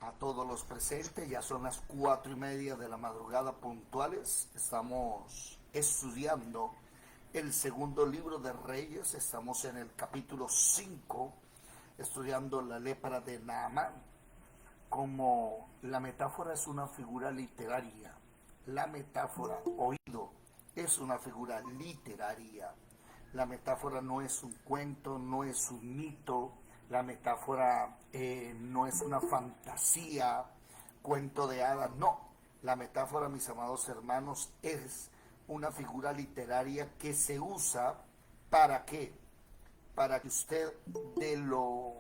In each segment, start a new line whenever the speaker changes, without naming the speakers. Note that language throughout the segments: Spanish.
a todos los presentes. Ya son las 4:30 de la madrugada puntuales. Estamos estudiando el segundo libro de Reyes. Estamos en el capítulo 5, estudiando la lepra de Naamán. Como la metáfora es una figura literaria, la metáfora oído es una figura literaria. La metáfora no es un cuento, no es un mito, la metáfora no es una fantasía, cuento de hadas, no. La metáfora, mis amados hermanos, es una figura literaria que se usa ¿para qué? Para que usted de lo,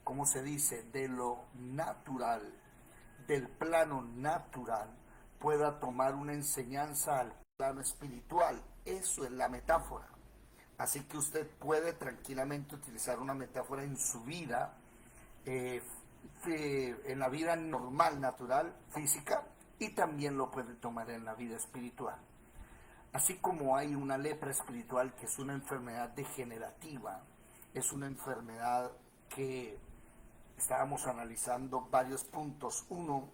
¿cómo se dice? De lo natural, del plano natural, pueda tomar una enseñanza al plano espiritual. Eso es la metáfora. Así que usted puede tranquilamente utilizar una metáfora en su vida, en la vida normal, natural, física, y también lo puede tomar en la vida espiritual. Así como hay una lepra espiritual que es una enfermedad degenerativa, es una enfermedad que estábamos analizando varios puntos. Uno,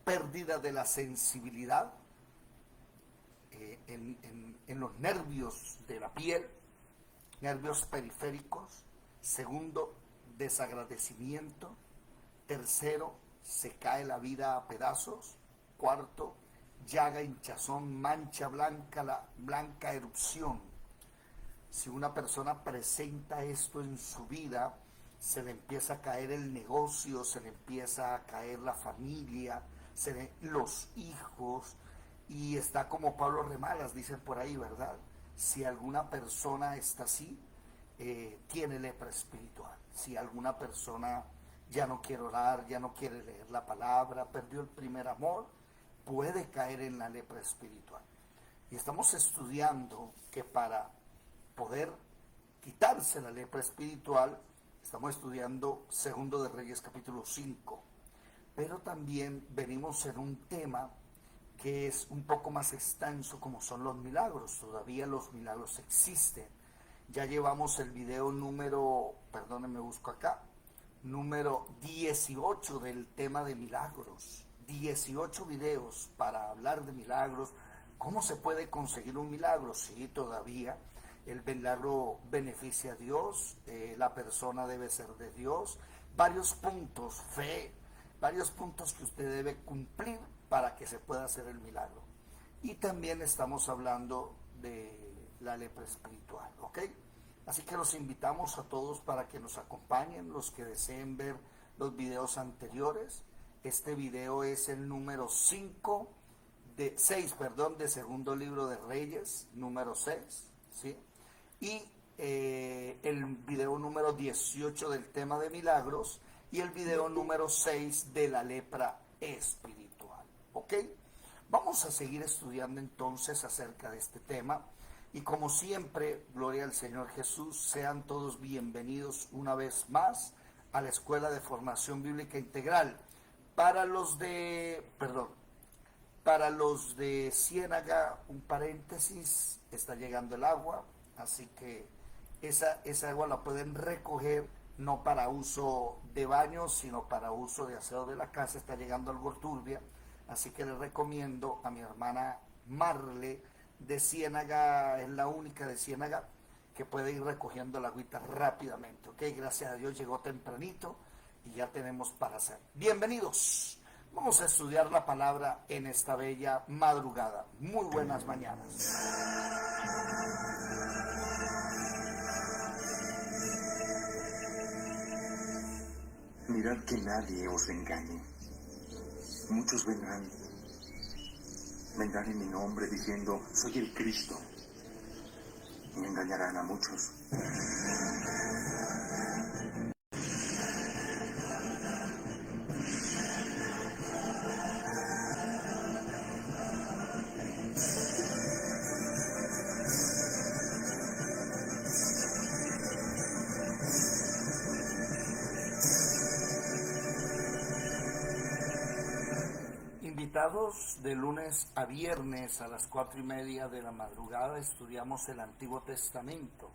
pérdida de la sensibilidad, en los nervios de la piel, nervios periféricos. Segundo, desagradecimiento. Tercero, se cae la vida a pedazos. Cuarto, llaga, hinchazón, mancha blanca, la blanca erupción. Si una persona presenta esto en su vida, se le empieza a caer el negocio, se le empieza a caer la familia, los hijos, y está como Pablo Remalas, dicen por ahí, ¿verdad? Si alguna persona está así, tiene lepra espiritual. Si alguna persona ya no quiere orar, ya no quiere leer la palabra, perdió el primer amor, puede caer en la lepra espiritual. Y estamos estudiando que para poder quitarse la lepra espiritual, estamos estudiando Segundo de Reyes capítulo 5, pero también venimos en un tema que es un poco más extenso, como son los milagros. Todavía los milagros existen. Ya llevamos el video número, perdónenme, busco acá, número 18 del tema de milagros. 18 videos para hablar de milagros. ¿Cómo se puede conseguir un milagro? Sí, todavía el milagro beneficia a Dios, la persona debe ser de Dios. Varios puntos, fe, varios puntos que usted debe cumplir para que se pueda hacer el milagro. Y también estamos hablando de la lepra espiritual, ¿ok? Así que los invitamos a todos para que nos acompañen, los que deseen ver los videos anteriores. Este video es el número 6, de segundo libro de Reyes, número 6, ¿sí? Y el video número 18 del tema de milagros y el video número 6 de la lepra espiritual, ¿ok? Vamos a seguir estudiando entonces acerca de este tema. Y como siempre, gloria al Señor Jesús, sean todos bienvenidos una vez más a la Escuela de Formación Bíblica Integral. Para los de Ciénaga, un paréntesis, está llegando el agua, así que esa agua la pueden recoger, no para uso de baño, sino para uso de aseo de la casa. Está llegando algo turbia, así que les recomiendo a mi hermana Marle de Ciénaga, es la única de Ciénaga que puede ir recogiendo la agüita rápidamente, ¿ok? Gracias a Dios llegó tempranito y ya tenemos para hacer. Bienvenidos. Vamos a estudiar la palabra en esta bella madrugada. Muy buenas mañanas.
Mirad que nadie os engañe. Muchos vendrán en mi nombre diciendo, soy el Cristo, y engañarán a muchos.
Invitados de lunes a viernes a las 4:30 de la madrugada, estudiamos el Antiguo Testamento.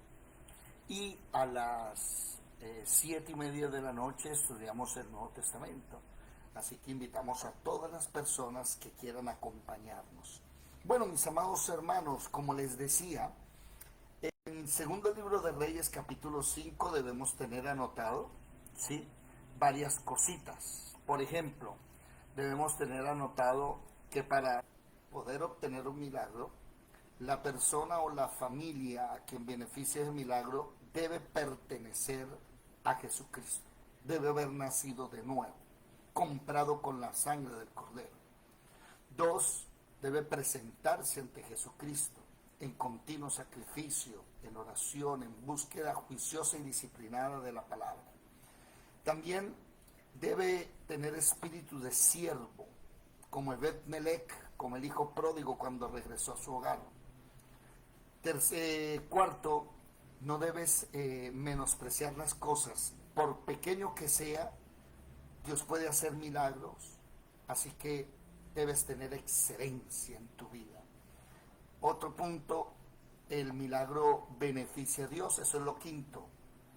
Y a las 7:30 de la noche estudiamos el Nuevo Testamento. Así que invitamos a todas las personas que quieran acompañarnos. Bueno, mis amados hermanos, como les decía, en segundo libro de Reyes, capítulo 5, debemos tener anotado, ¿sí?, varias cositas. Por ejemplo, debemos tener anotado que para poder obtener un milagro, la persona o la familia a quien beneficia el milagro debe pertenecer a Jesucristo. Debe haber nacido de nuevo, comprado con la sangre del Cordero. 2, debe presentarse ante Jesucristo en continuo sacrificio, en oración, en búsqueda juiciosa y disciplinada de la palabra. También debe tener espíritu de siervo, como Ebed-Melech, como el hijo pródigo cuando regresó a su hogar. Cuarto, no debes menospreciar las cosas. Por pequeño que sea, Dios puede hacer milagros, así que debes tener excelencia en tu vida. Otro punto, el milagro beneficia a Dios, eso es lo quinto.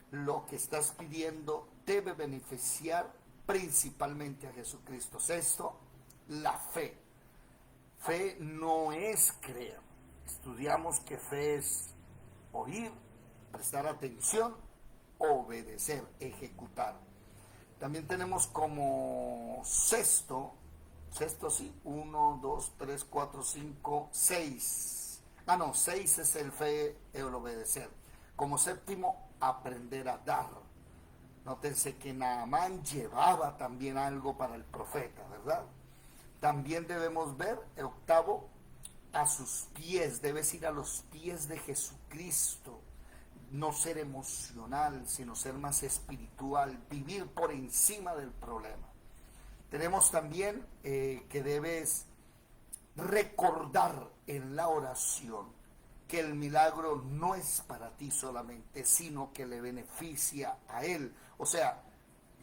Lo que estás pidiendo debe beneficiar principalmente a Jesucristo. Sexto, la fe. Fe no es creer. Estudiamos que fe es oír, prestar atención, obedecer, ejecutar. También tenemos como sexto sí, 1, 2, 3, 4, 5, 6. 6 es el fe, el obedecer. Como séptimo, aprender a dar. Nótense que Naamán llevaba también algo para el profeta, ¿verdad? También debemos ver, octavo, a sus pies, debes ir a los pies de Jesucristo, no ser emocional, sino ser más espiritual, vivir por encima del problema. Tenemos también que debes recordar en la oración que el milagro no es para ti solamente, sino que le beneficia a Él. O sea,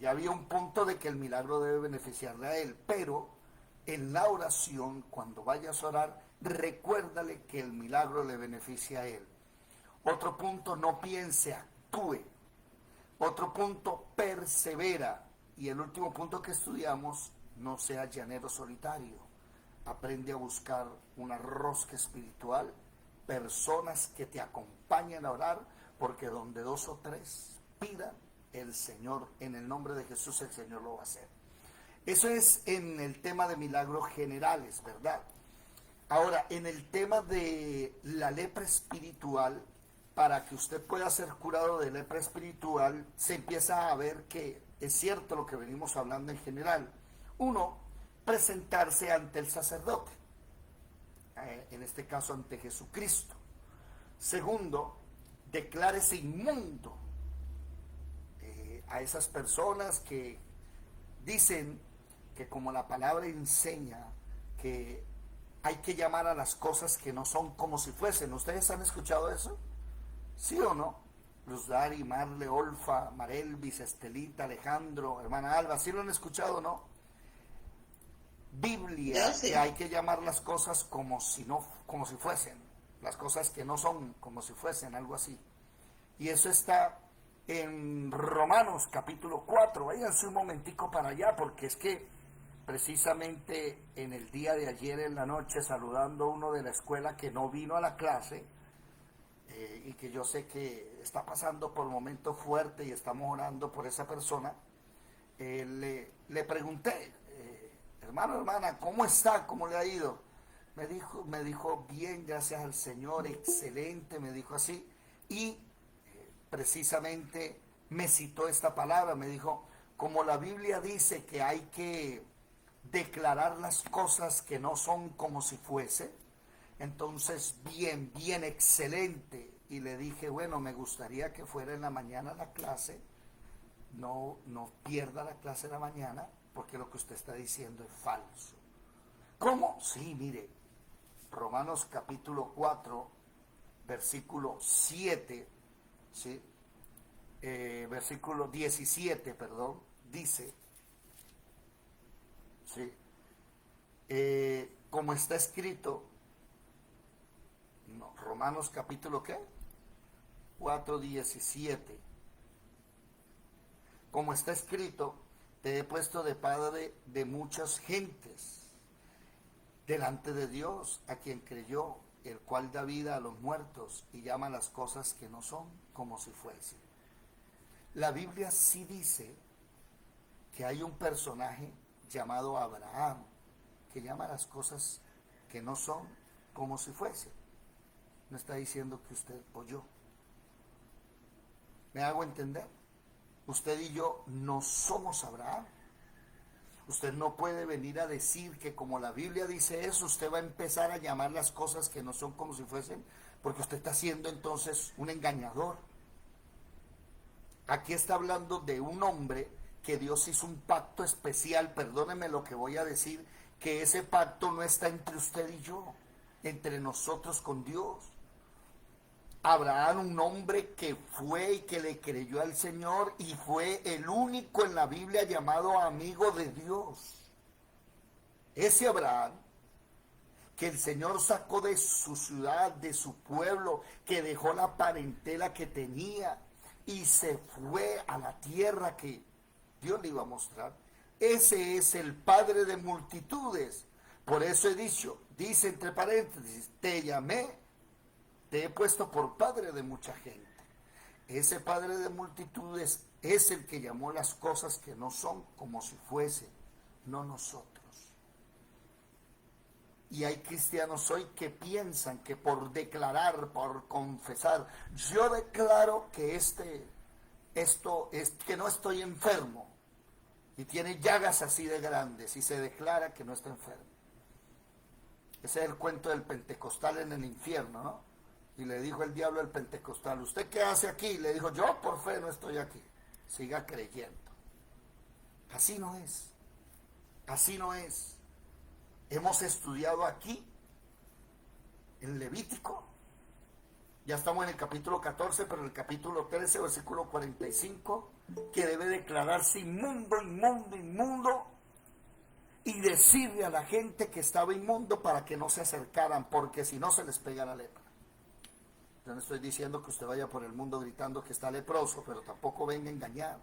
ya había un punto de que el milagro debe beneficiarle a Él, pero en la oración, cuando vayas a orar, recuérdale que el milagro le beneficia a Él. Otro punto, no piense, actúe. Otro punto, persevera. Y el último punto que estudiamos, no sea llanero solitario. Aprende a buscar una rosca espiritual, personas que te acompañen a orar, porque donde 2 o 3 pidan, el Señor, en el nombre de Jesús, el Señor lo va a hacer. Eso es en el tema de milagros generales, ¿verdad? Ahora, en el tema de la lepra espiritual, para que usted pueda ser curado de lepra espiritual, se empieza a ver que es cierto lo que venimos hablando en general. Uno, presentarse ante el sacerdote, en este caso ante Jesucristo. Segundo, declárese inmundo a esas personas que dicen que, como la palabra enseña, que hay que llamar a las cosas que no son como si fuesen. ¿Ustedes han escuchado eso? ¿Sí o no? Luz Dari, Marle, Olfa, Marelvis, Estelita, Alejandro, hermana Alba, ¿sí lo han escuchado o no? Biblia, sí. Que hay que llamar las cosas como si fuesen, las cosas que no son como si fuesen, algo así. Y eso está en Romanos capítulo 4. Váyanse un momentico para allá, porque es que precisamente en el día de ayer en la noche, saludando a uno de la escuela que no vino a la clase, y que yo sé que está pasando por un momento fuerte y estamos orando por esa persona, le pregunté, hermano, hermana, ¿cómo está? ¿Cómo le ha ido? Me dijo, bien, gracias al Señor, excelente, me dijo así, y precisamente me citó esta palabra, me dijo, como la Biblia dice que hay que declarar las cosas que no son como si fuese, entonces bien, excelente. Y le dije, bueno, me gustaría que fuera en la mañana la clase, no pierda la clase de la mañana, porque lo que usted está diciendo es falso. ¿Cómo? Sí, mire, Romanos capítulo 4, versículo 7, ¿sí? Versículo 17, perdón, dice, ¿sí? Como está escrito, Romanos capítulo ¿qué? 4:17. como está escrito, te he puesto de padre de muchas gentes delante de Dios, a quien creyó, el cual da vida a los muertos y llama las cosas que no son como si fuesen. La Biblia sí dice que hay un personaje llamado Abraham, que llama las cosas que no son como si fuesen. No está diciendo que usted o yo. ¿Me hago entender? Usted y yo no somos Abraham. Usted no puede venir a decir que como la Biblia dice eso, usted va a empezar a llamar las cosas que no son como si fuesen, porque usted está siendo entonces un engañador. Aquí está hablando de un hombre que Dios hizo un pacto especial, perdóneme lo que voy a decir, que ese pacto no está entre usted y yo, entre nosotros con Dios. Abraham, un hombre que fue y que le creyó al Señor y fue el único en la Biblia llamado amigo de Dios. Ese Abraham que el Señor sacó de su ciudad, de su pueblo, que dejó la parentela que tenía y se fue a la tierra que Dios le iba a mostrar. Ese es el padre de multitudes. Por eso he dicho, dice entre paréntesis, te llamé, te he puesto por padre de mucha gente. Ese padre de multitudes es el que llamó las cosas que no son como si fuesen, no nosotros. Y hay cristianos hoy que piensan que por declarar, por confesar, yo declaro que esto es que no estoy enfermo, y tiene llagas así de grandes y se declara que no está enfermo. Ese es el cuento del pentecostal en el infierno, ¿no? Y le dijo el diablo al pentecostal, ¿usted qué hace aquí? Le dijo, yo por fe no estoy aquí. Siga creyendo. Así no es. Así no es. Hemos estudiado aquí, en Levítico, ya estamos en el capítulo 14, pero en el capítulo 13, versículo 45, que debe declararse inmundo, inmundo, inmundo, y decirle a la gente que estaba inmundo para que no se acercaran, porque si no se les pega la lepra. Yo no estoy diciendo que usted vaya por el mundo gritando que está leproso, pero tampoco venga a engañar.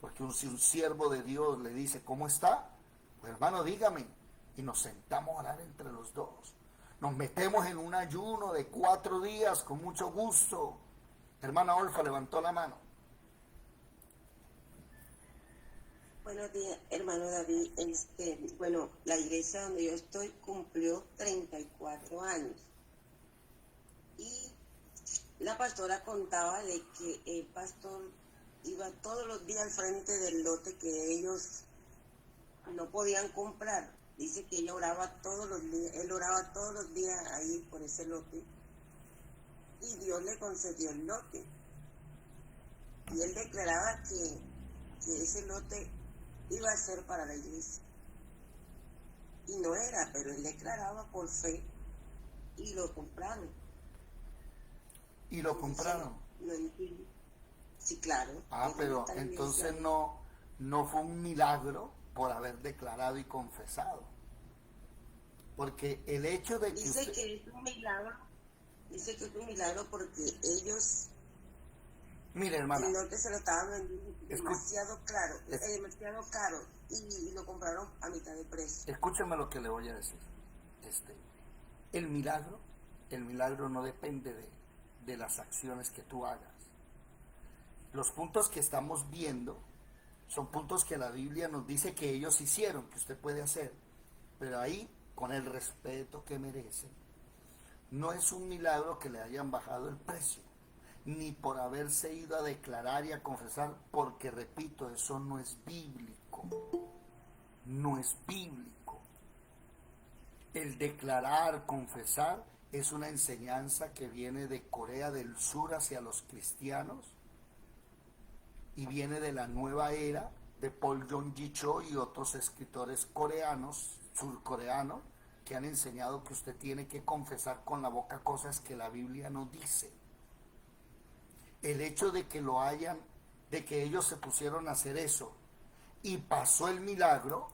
Porque si un siervo de Dios le dice, ¿cómo está? Pues hermano, dígame. Y nos sentamos a orar entre los dos. Nos metemos en un ayuno de 4 días con mucho gusto. Hermana Olfa levantó la mano.
Buenos días, hermano David. Bueno, la iglesia donde yo estoy cumplió 34 años. Y la pastora contaba de que el pastor iba todos los días al frente del lote que ellos no podían comprar. Dice que ella oraba todos los días, él oraba todos los días ahí por ese lote. Y Dios le concedió el lote. Y él declaraba que ese lote iba a ser para la iglesia. Y no era, pero él declaraba por fe y lo compraron.
¿Y lo compraron?
No entiendo. Sí, claro.
Pero entonces no fue un milagro por haber declarado y confesado. Porque el hecho de que
dice que es un milagro. Dice que es un milagro porque ellos,
mire, hermana,
el norte se lo estaban vendiendo demasiado caro y lo compraron a mitad de precio.
Escúcheme lo que le voy a decir. El milagro no depende de las acciones que tú hagas. Los puntos que estamos viendo son puntos que la Biblia nos dice que ellos hicieron, que usted puede hacer, pero ahí, con el respeto que merecen, no es un milagro que le hayan bajado el precio, ni por haberse ido a declarar y a confesar, porque repito, eso no es bíblico, no es bíblico. El declarar, confesar, es una enseñanza que viene de Corea del Sur hacia los cristianos, y viene de la nueva era de Paul Yong-gi Cho y otros escritores coreanos, surcoreanos, que han enseñado que usted tiene que confesar con la boca cosas que la Biblia no dice. El hecho de que lo hayan, de que ellos se pusieron a hacer eso y pasó el milagro,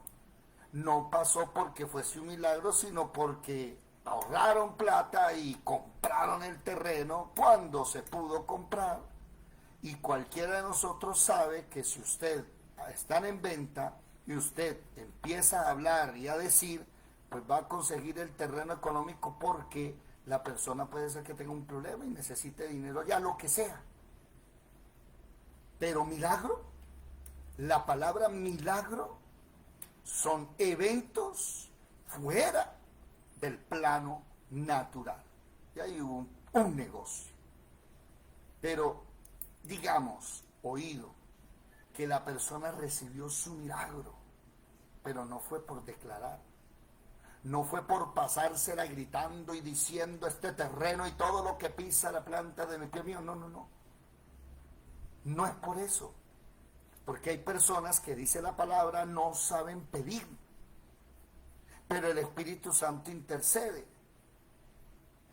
no pasó porque fuese un milagro, sino porque ahorraron plata y compraron el terreno cuando se pudo comprar. Y cualquiera de nosotros sabe que si usted están en venta y usted empieza a hablar y a decir, pues va a conseguir el terreno económico porque la persona puede ser que tenga un problema y necesite dinero, ya lo que sea. Pero milagro, la palabra milagro son eventos fuera del plano natural. Y hay un negocio. Pero digamos, oído, que la persona recibió su milagro, pero no fue por declarar, no fue por pasársela gritando y diciendo este terreno y todo lo que pisa la planta de mi pie mío, no, no es por eso, porque hay personas que, dice la palabra, no saben pedir, pero el Espíritu Santo intercede.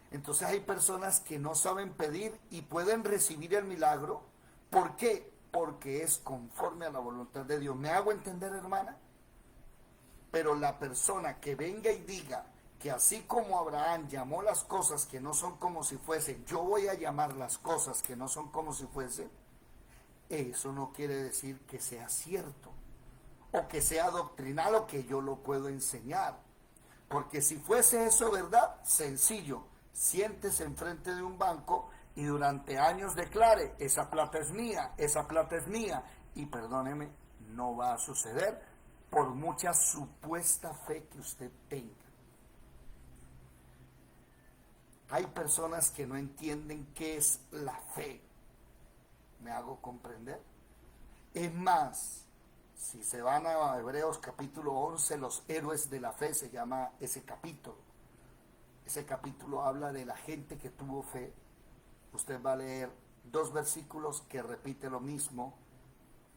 Entonces hay personas que no saben pedir y pueden recibir el milagro. ¿Por qué? Porque es conforme a la voluntad de Dios. ¿Me hago entender, hermana? Pero la persona que venga y diga que así como Abraham llamó las cosas que no son como si fuesen, yo voy a llamar las cosas que no son como si fuesen, eso no quiere decir que sea cierto o que sea doctrinal o que yo lo puedo enseñar. Porque si fuese eso verdad, sencillo, siéntese enfrente de un banco y durante años declare, esa plata es mía, y perdóneme, no va a suceder por mucha supuesta fe que usted tenga. Hay personas que no entienden qué es la fe. ¿Me hago comprender? Es más, si se van a Hebreos capítulo 11, los héroes de la fe se llama ese capítulo. Ese capítulo habla de la gente que tuvo fe. Usted va a leer 2 versículos que repite lo mismo.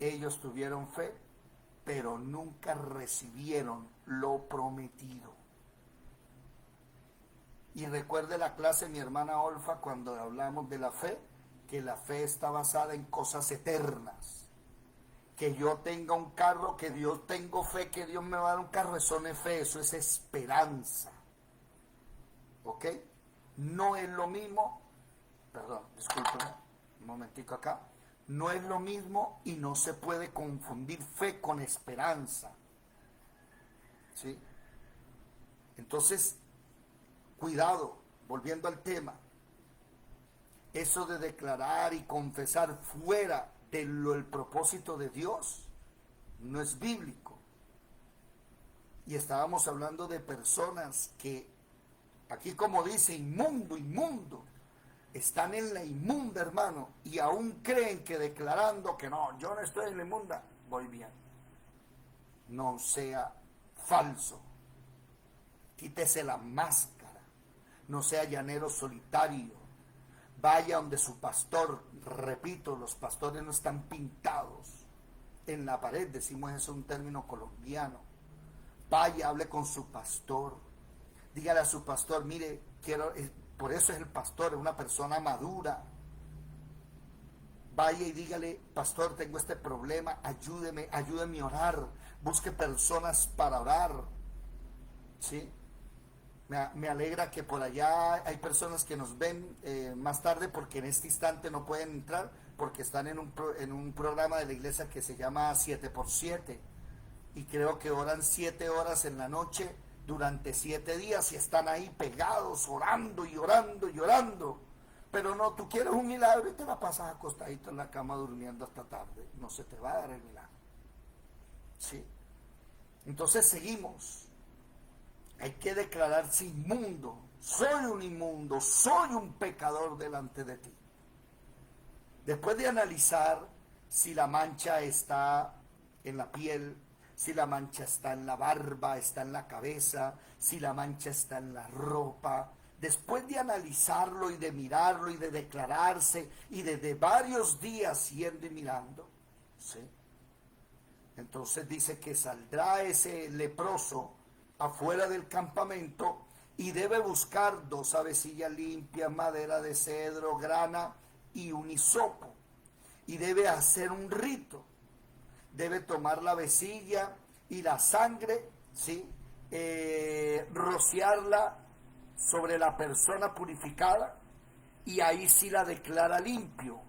Ellos tuvieron fe, pero nunca recibieron lo prometido. Y recuerde la clase de mi hermana Olfa cuando hablamos de la fe, que la fe está basada en cosas eternas. Que yo tenga un carro, que Dios tengo fe, que Dios me va a dar un carro, eso no es fe, eso es esperanza. ¿Ok? No es lo mismo, perdón, disculpen, un momentico acá, no es lo mismo y no se puede confundir fe con esperanza. ¿Sí? Entonces, cuidado, volviendo al tema, eso de declarar y confesar fuera del propósito de Dios no es bíblico. Y estábamos hablando de personas que, aquí como dice, inmundo, están en la inmunda, hermano, y aún creen que declarando que no, yo no estoy en la inmunda, voy bien. No sea falso. Quítese la máscara. No sea llanero solitario. Vaya donde su pastor. Repito, los pastores no están pintados en la pared, decimos eso, un término colombiano. Vaya, hable con su pastor. Dígale a su pastor, mire, por eso es el pastor, es una persona madura. Vaya y dígale, pastor, tengo este problema, ayúdeme a orar. Busque personas para orar. ¿Sí? Me alegra que por allá hay personas que nos ven más tarde, porque en este instante no pueden entrar, porque están en un programa de la iglesia que se llama 7x7. Y creo que oran 7 horas en la noche durante 7 días y están ahí pegados, orando y orando y orando. Pero no, tú quieres un milagro y te la pasas acostadito en la cama durmiendo hasta tarde. No se te va a dar el milagro. ¿Sí? Entonces seguimos. Hay que declararse inmundo. Soy un inmundo, soy un pecador delante de ti. Después de analizar si la mancha está en la piel, si la mancha está en la barba, está en la cabeza, si la mancha está en la ropa, después de analizarlo y de mirarlo y de declararse y de varios días yendo y mirando, ¿sí? Entonces dice que saldrá ese leproso afuera del campamento y debe buscar 2 avecillas limpias, madera de cedro, grana y un hisopo, y debe hacer un rito. Debe tomar la vecilla y la sangre, ¿sí? Rociarla sobre la persona purificada, y ahí sí la declara limpio.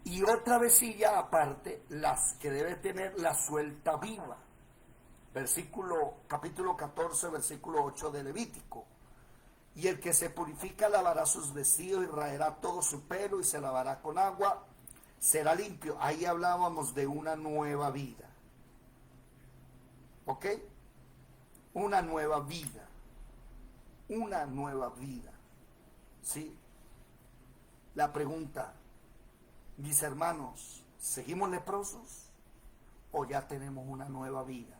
y otra vecilla aparte, las que debe tener la suelta viva. Capítulo 14, versículo 8 de Levítico. Y el que se purifica lavará sus vestidos y raerá todo su pelo y se lavará con agua, será limpio. Ahí hablábamos de una nueva vida. ¿Ok? Una nueva vida. Una nueva vida. ¿Sí? La pregunta, mis hermanos, ¿seguimos leprosos o ya tenemos una nueva vida?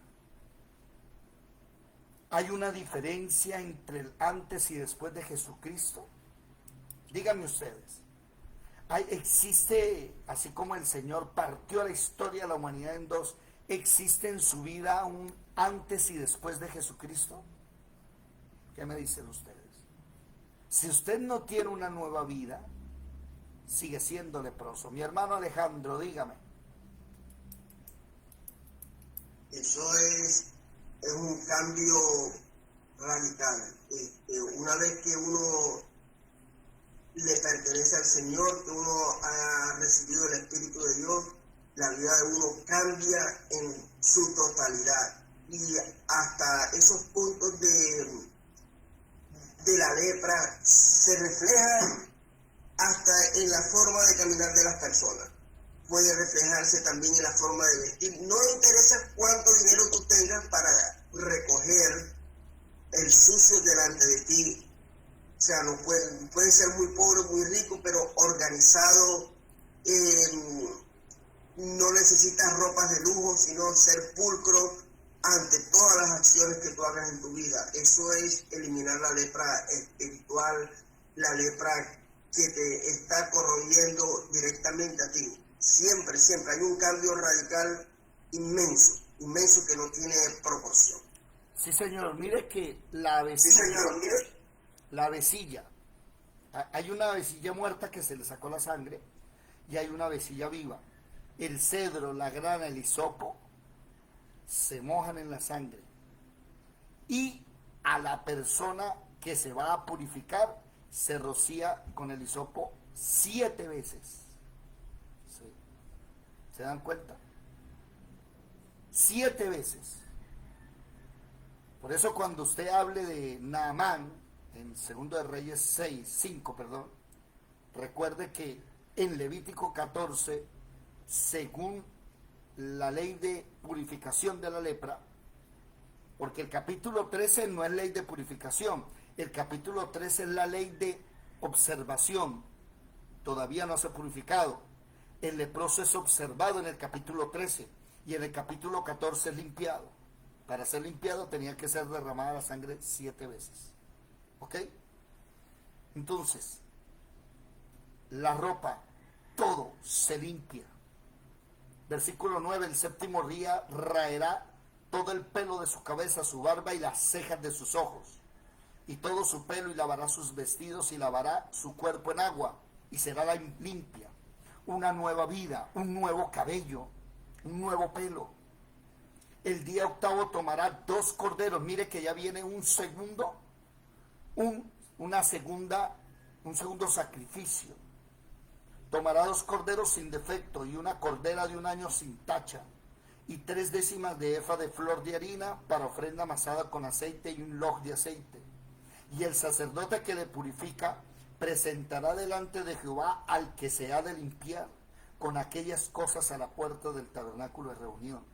¿Hay una diferencia entre el antes y después de Jesucristo? Díganme ustedes. Existe, así como el Señor partió la historia de la humanidad en dos, ¿existe en su vida un antes y después de Jesucristo? ¿Qué me dicen ustedes? Si usted no tiene una nueva vida, sigue siendo leproso. Mi hermano Alejandro, dígame.
Eso es un cambio radical. Una vez que uno le pertenece al Señor, que uno ha recibido el Espíritu de Dios, la vida de uno cambia en su totalidad. Y hasta esos puntos de la lepra se refleja hasta en la forma de caminar de las personas. Puede reflejarse también en la forma de vestir. No interesa cuánto dinero tú tengas para recoger el sucio delante de ti. O sea, no puede ser muy pobre, muy rico, pero organizado. No necesitas ropas de lujo, sino ser pulcro ante todas las acciones que tú hagas en tu vida. Eso es eliminar la lepra espiritual, la lepra que te está corroyendo directamente a ti. Siempre hay un cambio radical inmenso que no tiene proporción.
Sí, señor, mire que la vecilla, hay una vecilla muerta que se le sacó la sangre y hay una vecilla viva. El cedro, la grana, el hisopo se mojan en la sangre y a la persona que se va a purificar se rocía con el hisopo 7 veces. ¿Sí? ¿Se dan cuenta? 7 veces. Por eso cuando usted hable de Naamán en 2 de Reyes 5, recuerde que en Levítico 14, según la ley de purificación de la lepra, porque el capítulo 13 no es ley de purificación, el capítulo 13 es la ley de observación, todavía no se ha purificado. El leproso es observado en el capítulo 13 y en el capítulo 14 es limpiado. Para ser limpiado tenía que ser derramada la sangre 7 veces. ¿Ok? Entonces, la ropa, todo se limpia. Versículo 9, el séptimo día raerá todo el pelo de su cabeza, su barba y las cejas de sus ojos, y todo su pelo, y lavará sus vestidos y lavará su cuerpo en agua, y será limpia. Una nueva vida, un nuevo cabello, un nuevo pelo. El día octavo tomará 2 corderos. Mire que ya viene un segundo sacrificio. Tomará 2 corderos sin defecto y una cordera de 1 año sin tacha, y 3 décimas de efa de flor de harina para ofrenda amasada con aceite y un log de aceite. Y el sacerdote que le purifica presentará delante de Jehová al que se ha de limpiar con aquellas cosas a la puerta del tabernáculo de reunión.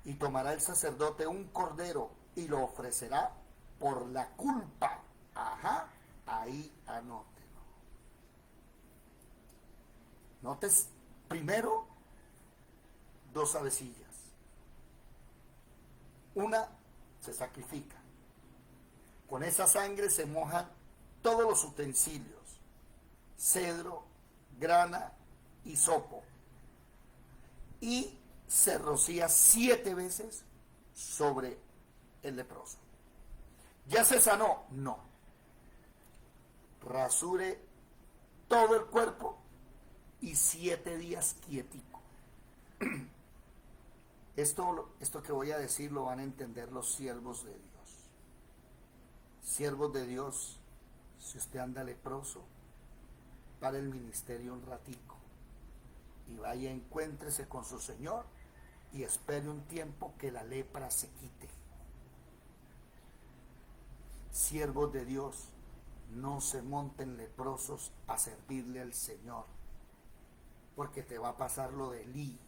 Y tomará el sacerdote un cordero y lo ofrecerá por la culpa. Ajá, ahí anótelo. Notes, primero, 2 avecillas. Una se sacrifica. Con esa sangre se mojan todos los utensilios: cedro, grana, hisopo. Y se rocía 7 veces sobre el leproso. ¿Ya se sanó? No. Rasure todo el cuerpo y 7 días quietico. Esto que voy a decir lo van a entender los siervos de Dios. Siervos de Dios, si usted anda leproso, para el ministerio un ratico. y vaya, encuéntrese con su Señor y espere un tiempo que la lepra se quite. Siervos de Dios, no se monten leprosos a servirle al Señor, porque te va a pasar lo de Elí.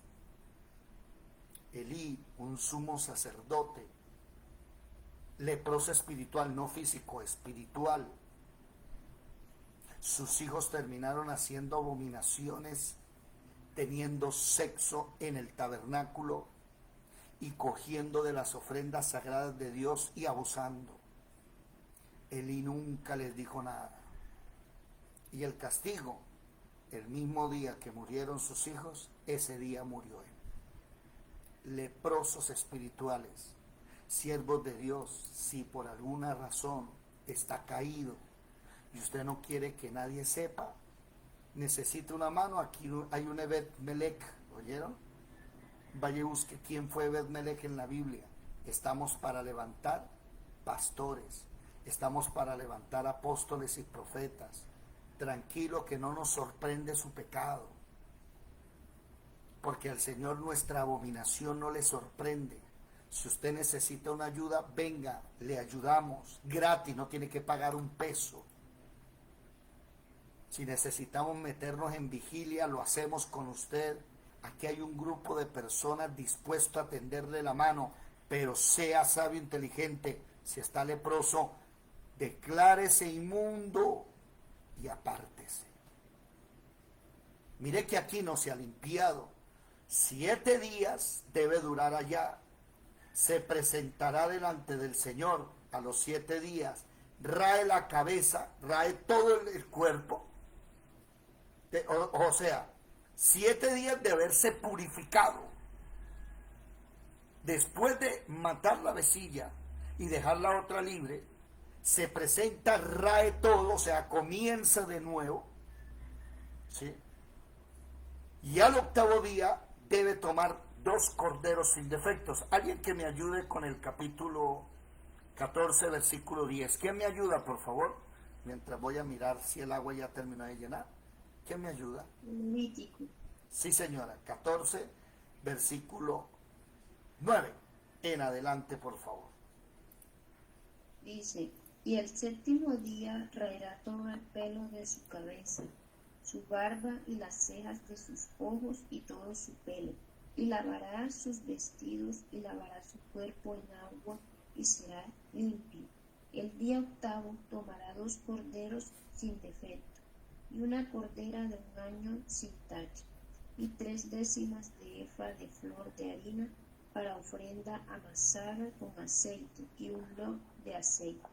Elí, un sumo sacerdote, leproso espiritual, no físico, espiritual. Sus hijos terminaron haciendo abominaciones, teniendo sexo en el tabernáculo y cogiendo de las ofrendas sagradas de Dios y abusando. Elí nunca les dijo nada. Y el castigo, el mismo día que murieron sus hijos, ese día murió él. Leprosos espirituales, siervos de Dios, si por alguna razón está caído y usted no quiere que nadie sepa, necesita una mano, aquí hay un Ebed-Melech, ¿oyeron? Vaya y busque quién fue Ebed-Melech en la Biblia. Estamos para levantar pastores, estamos para levantar apóstoles y profetas. Tranquilo, que no nos sorprende su pecado, porque al Señor nuestra abominación no le sorprende. Si usted necesita una ayuda, venga, le ayudamos, gratis, no tiene que pagar un peso. Si necesitamos meternos en vigilia, lo hacemos con usted. Aquí hay un grupo de personas dispuestas a tenderle la mano, pero sea sabio, inteligente. Si está leproso, declárese inmundo y apártese. Mire que aquí no se ha limpiado. 7 días debe durar allá. Se presentará delante del Señor a los 7 días. Rae la cabeza, rae todo el cuerpo. O sea, 7 días de haberse purificado. Después de matar la vecilla y dejar la otra libre, se presenta, rae todo, o sea, comienza de nuevo, ¿sí? Y al 8º día debe tomar 2 corderos sin defectos. Alguien que me ayude con el capítulo 14, versículo 10. ¿Quién me ayuda, por favor? Mientras voy a mirar si el agua ya terminó de llenar. ¿Quién me ayuda?
Levítico.
Sí, señora. 14, versículo 9. En adelante, por favor.
Dice, y el 7º día raerá todo el pelo de su cabeza, su barba y las cejas de sus ojos y todo su pelo, y lavará sus vestidos y lavará su cuerpo en agua y será limpio. El día 8º tomará 2 corderos sin defecto y una cordera de 1 año sin tacha, y 3 décimas de efa de flor de harina para ofrenda amasada con aceite y 1 log de aceite.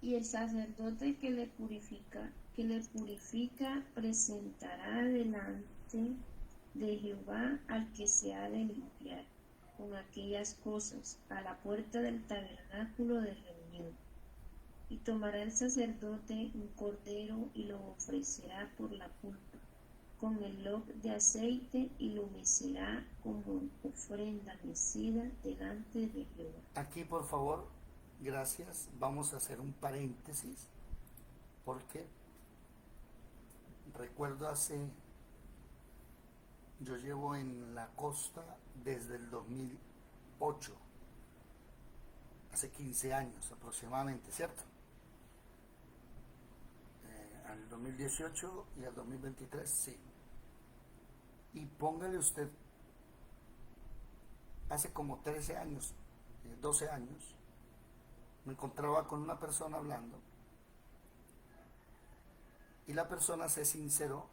Y el sacerdote que le purifica presentará delante de Jehová al que se ha de limpiar con aquellas cosas a la puerta del tabernáculo de reunión. Y tomará el sacerdote un cordero y lo ofrecerá por la culpa, con el log de aceite, y lo mecerá como ofrenda mecida delante de Jehová.
Aquí, por favor, gracias. Vamos a hacer un paréntesis, porque recuerdo yo llevo en la costa desde el 2008, hace 15 años aproximadamente, ¿cierto? Al 2018 y al 2023, sí. Y póngale usted, hace como 13 años, 12 años, me encontraba con una persona hablando, y la persona se sinceró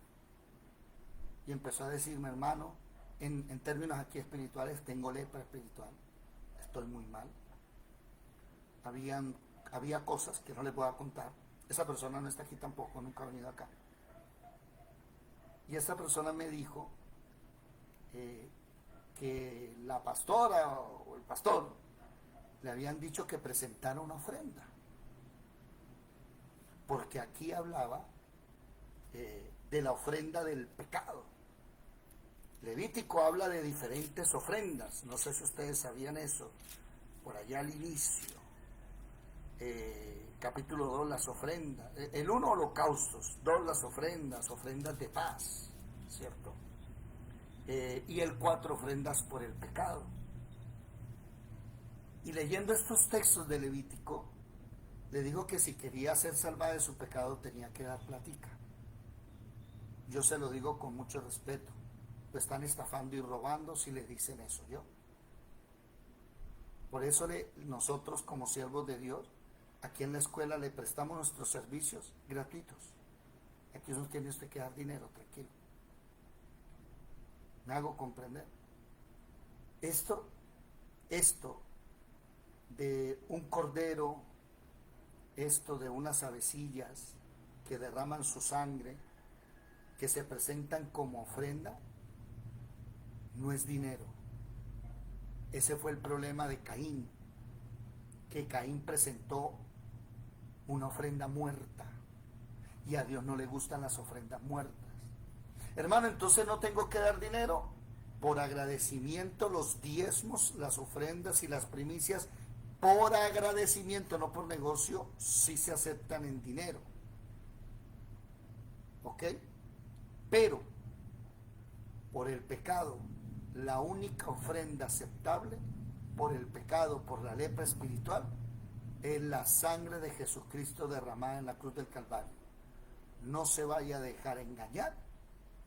y empezó a decirme, hermano, en términos aquí espirituales, tengo lepra espiritual, estoy muy mal. Había cosas que no les voy a contar. Esa persona no está aquí tampoco, nunca ha venido acá. Y esa persona me dijo que la pastora o el pastor le habían dicho que presentara una ofrenda, porque aquí hablaba de la ofrenda del pecado. Levítico habla de diferentes ofrendas, no sé si ustedes sabían eso, por allá al inicio. Capítulo 2, las ofrendas. El 1, holocaustos. 2, las ofrendas de paz. ¿cierto? Y el 4, ofrendas por el pecado. Y leyendo estos textos de Levítico, le dijo que si quería ser salvada de su pecado tenía que dar plática. Yo se lo digo con mucho respeto. Lo están estafando y robando si le dicen eso yo. Por eso nosotros como siervos de Dios, aquí en la escuela le prestamos nuestros servicios gratuitos. Aquí no tiene usted que dar dinero, tranquilo. Me hago comprender. Esto de un cordero, esto de unas avecillas que derraman su sangre, que se presentan como ofrenda, no es dinero. Ese fue el problema de Caín, que Caín presentó una ofrenda muerta, y a Dios no le gustan las ofrendas muertas. Hermano, entonces no tengo que dar dinero. Por agradecimiento, los diezmos, las ofrendas y las primicias, por agradecimiento, no por negocio, sí se aceptan en dinero. ¿Ok? Pero, por el pecado, la única ofrenda aceptable, por el pecado, por la lepra espiritual, es la sangre de Jesucristo derramada en la cruz del Calvario. No se vaya a dejar engañar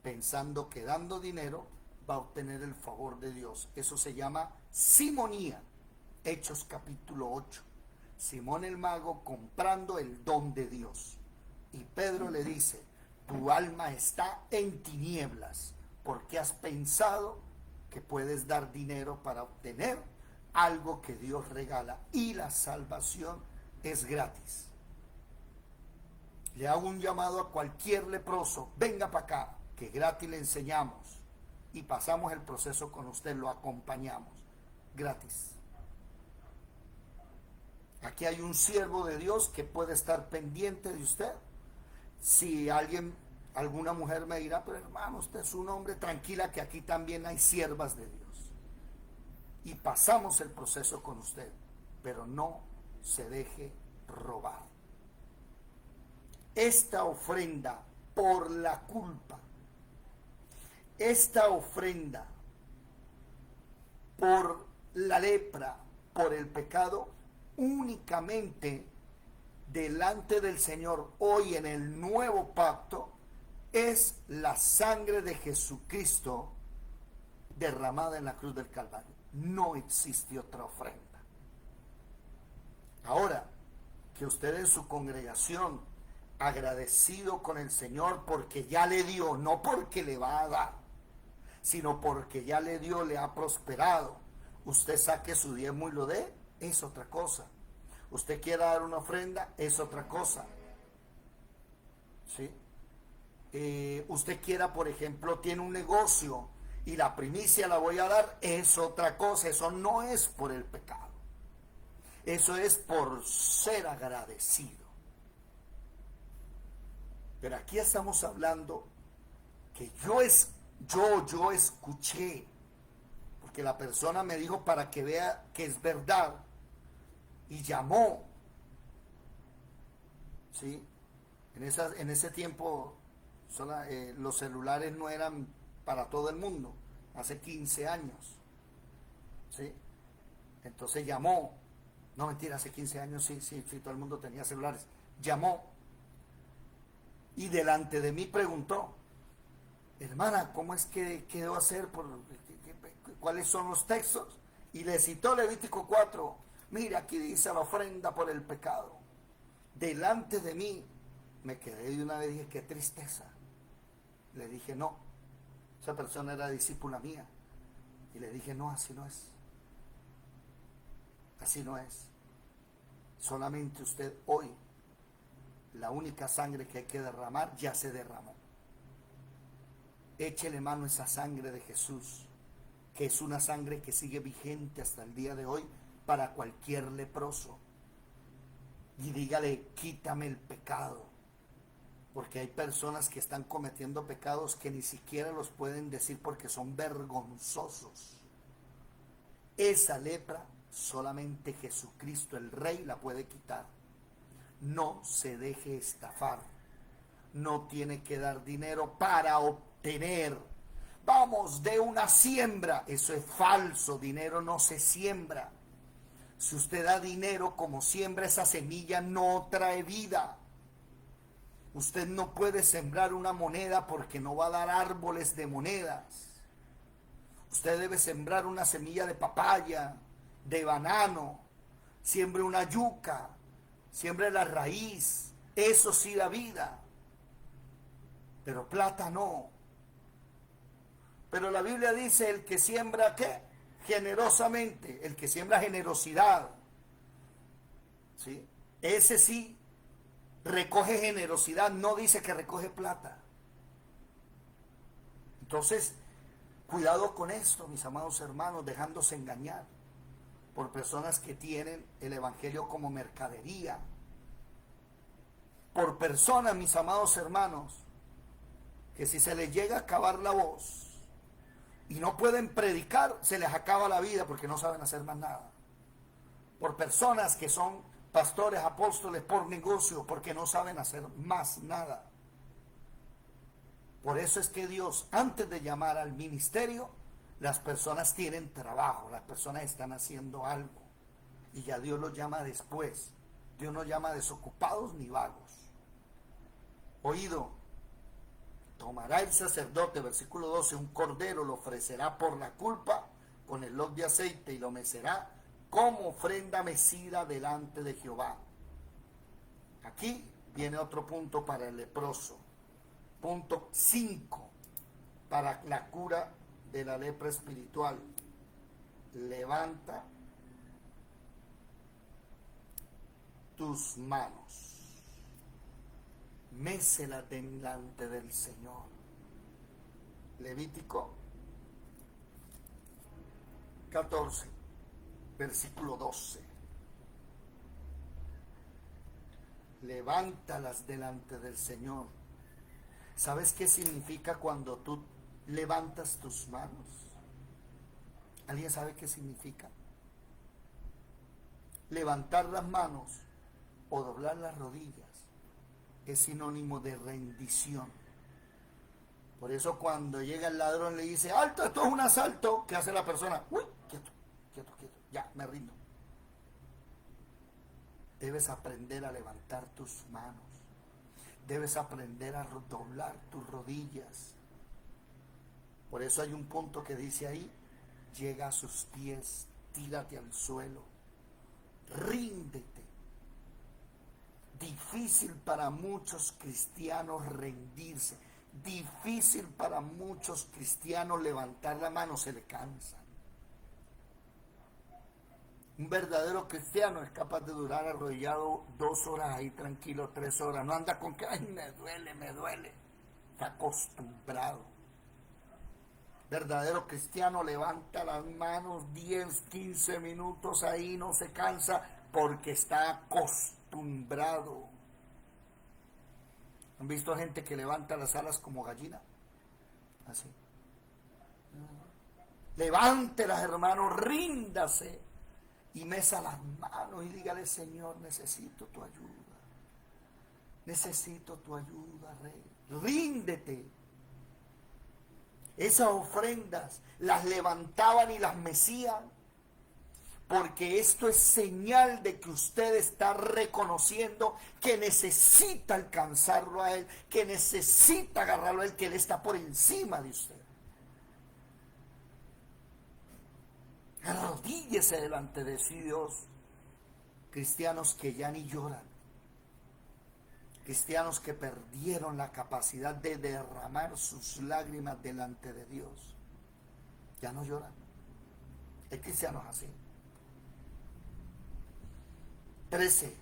pensando que dando dinero va a obtener el favor de Dios. Eso se llama simonía. Hechos capítulo 8. Simón el mago comprando el don de Dios. Y Pedro le dice: tu alma está en tinieblas, porque has pensado que puedes dar dinero para obtener algo que Dios regala, y la salvación es gratis. Le hago un llamado a cualquier leproso: venga para acá, que gratis le enseñamos y pasamos el proceso con usted, lo acompañamos gratis. Aquí hay un siervo de Dios que puede estar pendiente de usted. Si alguna mujer me dirá: pero hermano, usted es un hombre, tranquila, que aquí también hay siervas de Dios. Y pasamos el proceso con usted, pero no se deje robar. Esta ofrenda por la culpa, esta ofrenda por la lepra, por el pecado, únicamente delante del Señor hoy en el nuevo pacto es la sangre de Jesucristo derramada en la cruz del Calvario. No existe otra ofrenda. Ahora, que usted en su congregación, agradecido con el Señor porque ya le dio, no porque le va a dar, sino porque ya le dio, le ha prosperado, usted saque su diezmo y lo dé, es otra cosa. Usted quiera dar una ofrenda, es otra cosa. ¿Sí? Usted quiera, por ejemplo, tiene un negocio y la primicia la voy a dar, es otra cosa. Eso no es por el pecado. Eso es por ser agradecido. Pero aquí estamos hablando que yo escuché, porque la persona me dijo para que vea que es verdad, y llamó. ¿Sí? En ese tiempo los celulares no eran para todo el mundo, hace 15 años. ¿Sí? Entonces llamó. No, mentira, hace 15 años sí, todo el mundo tenía celulares. Llamó y delante de mí preguntó: hermana, ¿cómo es que debo hacer? ¿Cuáles son los textos? Y le citó Levítico 4. Mira, aquí dice la ofrenda por el pecado. Delante de mí me quedé de una vez y dije: qué tristeza. Le dije: no, esa persona era discípula mía. Y le dije: no, así no es. Así no es. Solamente usted hoy, la única sangre que hay que derramar ya se derramó. Échele mano a esa sangre de Jesús, que es una sangre que sigue vigente hasta el día de hoy para cualquier leproso. Y dígale: quítame el pecado. Porque hay personas que están cometiendo pecados que ni siquiera los pueden decir porque son vergonzosos. Esa lepra solamente Jesucristo, el Rey, la puede quitar. No se deje estafar. No tiene que dar dinero para obtener tener. Vamos, de una siembra. Eso es falso. Dinero no se siembra. Si usted da dinero como siembra, esa semilla no trae vida. Usted no puede sembrar una moneda porque no va a dar árboles de monedas. Usted debe sembrar una semilla de papaya, de banano, siembre una yuca, siembre la raíz. Eso sí da vida. Pero plata no. Pero la Biblia dice, el que siembra, ¿qué? Generosamente, el que siembra generosidad, ¿sí? Ese sí recoge generosidad, no dice que recoge plata. Entonces, cuidado con esto, mis amados hermanos, dejándose engañar por personas que tienen el evangelio como mercadería, por personas, mis amados hermanos, que si se les llega a acabar la voz y no pueden predicar, se les acaba la vida porque no saben hacer más nada. Por personas que son pastores, apóstoles por negocio, porque no saben hacer más nada. Por eso es que Dios, antes de llamar al ministerio, las personas tienen trabajo, las personas están haciendo algo. Y ya Dios los llama después. Dios no llama desocupados ni vagos. Oído. Tomará el sacerdote, versículo 12, un cordero, lo ofrecerá por la culpa con el loz de aceite y lo mecerá como ofrenda mecida delante de Jehová. Aquí viene otro punto para el leproso. Punto 5, para la cura de la lepra espiritual. Levanta tus manos. Mécela delante del Señor. Levítico 14, versículo 12. Levántalas delante del Señor. ¿Sabes qué significa cuando tú levantas tus manos? ¿Alguien sabe qué significa? Levantar las manos o doblar las rodillas es sinónimo de rendición. Por eso cuando llega el ladrón le dice, alto, esto es un asalto, ¿qué hace la persona? Uy, quieto, quieto, quieto, ya, me rindo. Debes aprender a levantar tus manos. Debes aprender a doblar tus rodillas. Por eso hay un punto que dice ahí, llega a sus pies, tírate al suelo, ríndete. Difícil para muchos cristianos rendirse. Difícil para muchos cristianos levantar la mano, se le cansa. Un verdadero cristiano es capaz de durar arrodillado 2 horas ahí tranquilo, 3 horas. No anda con que, ay, me duele, me duele. Está acostumbrado. Verdadero cristiano levanta las manos 10, 15 minutos ahí, no se cansa porque está acostumbrado. ¿Han visto gente que levanta las alas como gallina? Así. Levántelas, hermanos, ríndase y mesa las manos y dígale, Señor, necesito tu ayuda. Necesito tu ayuda, Rey. Ríndete. Esas ofrendas las levantaban y las mecían, porque esto es señal de que usted está reconociendo que necesita alcanzarlo a Él, que necesita agarrarlo a Él, que Él está por encima de usted. Arrodíllese delante de sí, Dios. Cristianos que ya ni lloran. Cristianos que perdieron la capacidad de derramar sus lágrimas delante de Dios. Ya no lloran. Hay cristianos así. 13.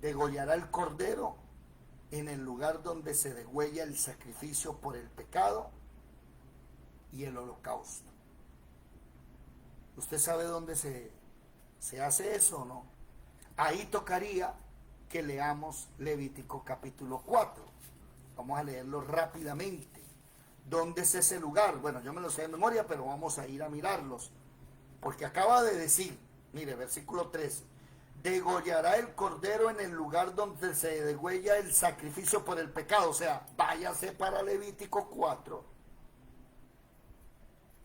Degollará el cordero en el lugar donde se degüella el sacrificio por el pecado y el holocausto. ¿Usted sabe dónde se hace eso o no? Ahí tocaría que leamos Levítico capítulo 4. Vamos a leerlo rápidamente. ¿Dónde es ese lugar? Bueno, yo me lo sé de memoria, pero vamos a ir a mirarlos. Porque acaba de decir, mire, versículo 13. Degollará el cordero en el lugar donde se degüella el sacrificio por el pecado. O sea, váyase para Levítico 4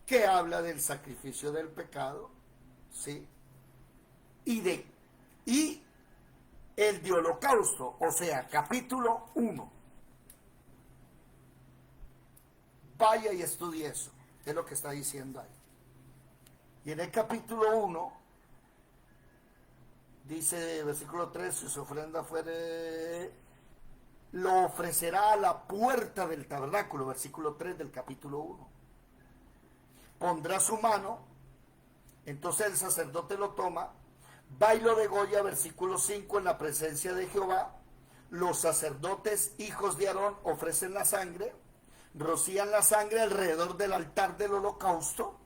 que habla del sacrificio del pecado, ¿sí? Y el de holocausto, o sea, capítulo 1. Vaya y estudie eso, es lo que está diciendo ahí. Y en el capítulo 1, dice, versículo 3, si su ofrenda fuere, lo ofrecerá a la puerta del tabernáculo, versículo 3 del capítulo 1. Pondrá su mano, entonces el sacerdote lo toma, va y lo degolla, versículo 5, en la presencia de Jehová. Los sacerdotes, hijos de Aarón, ofrecen la sangre, rocían la sangre alrededor del altar del holocausto,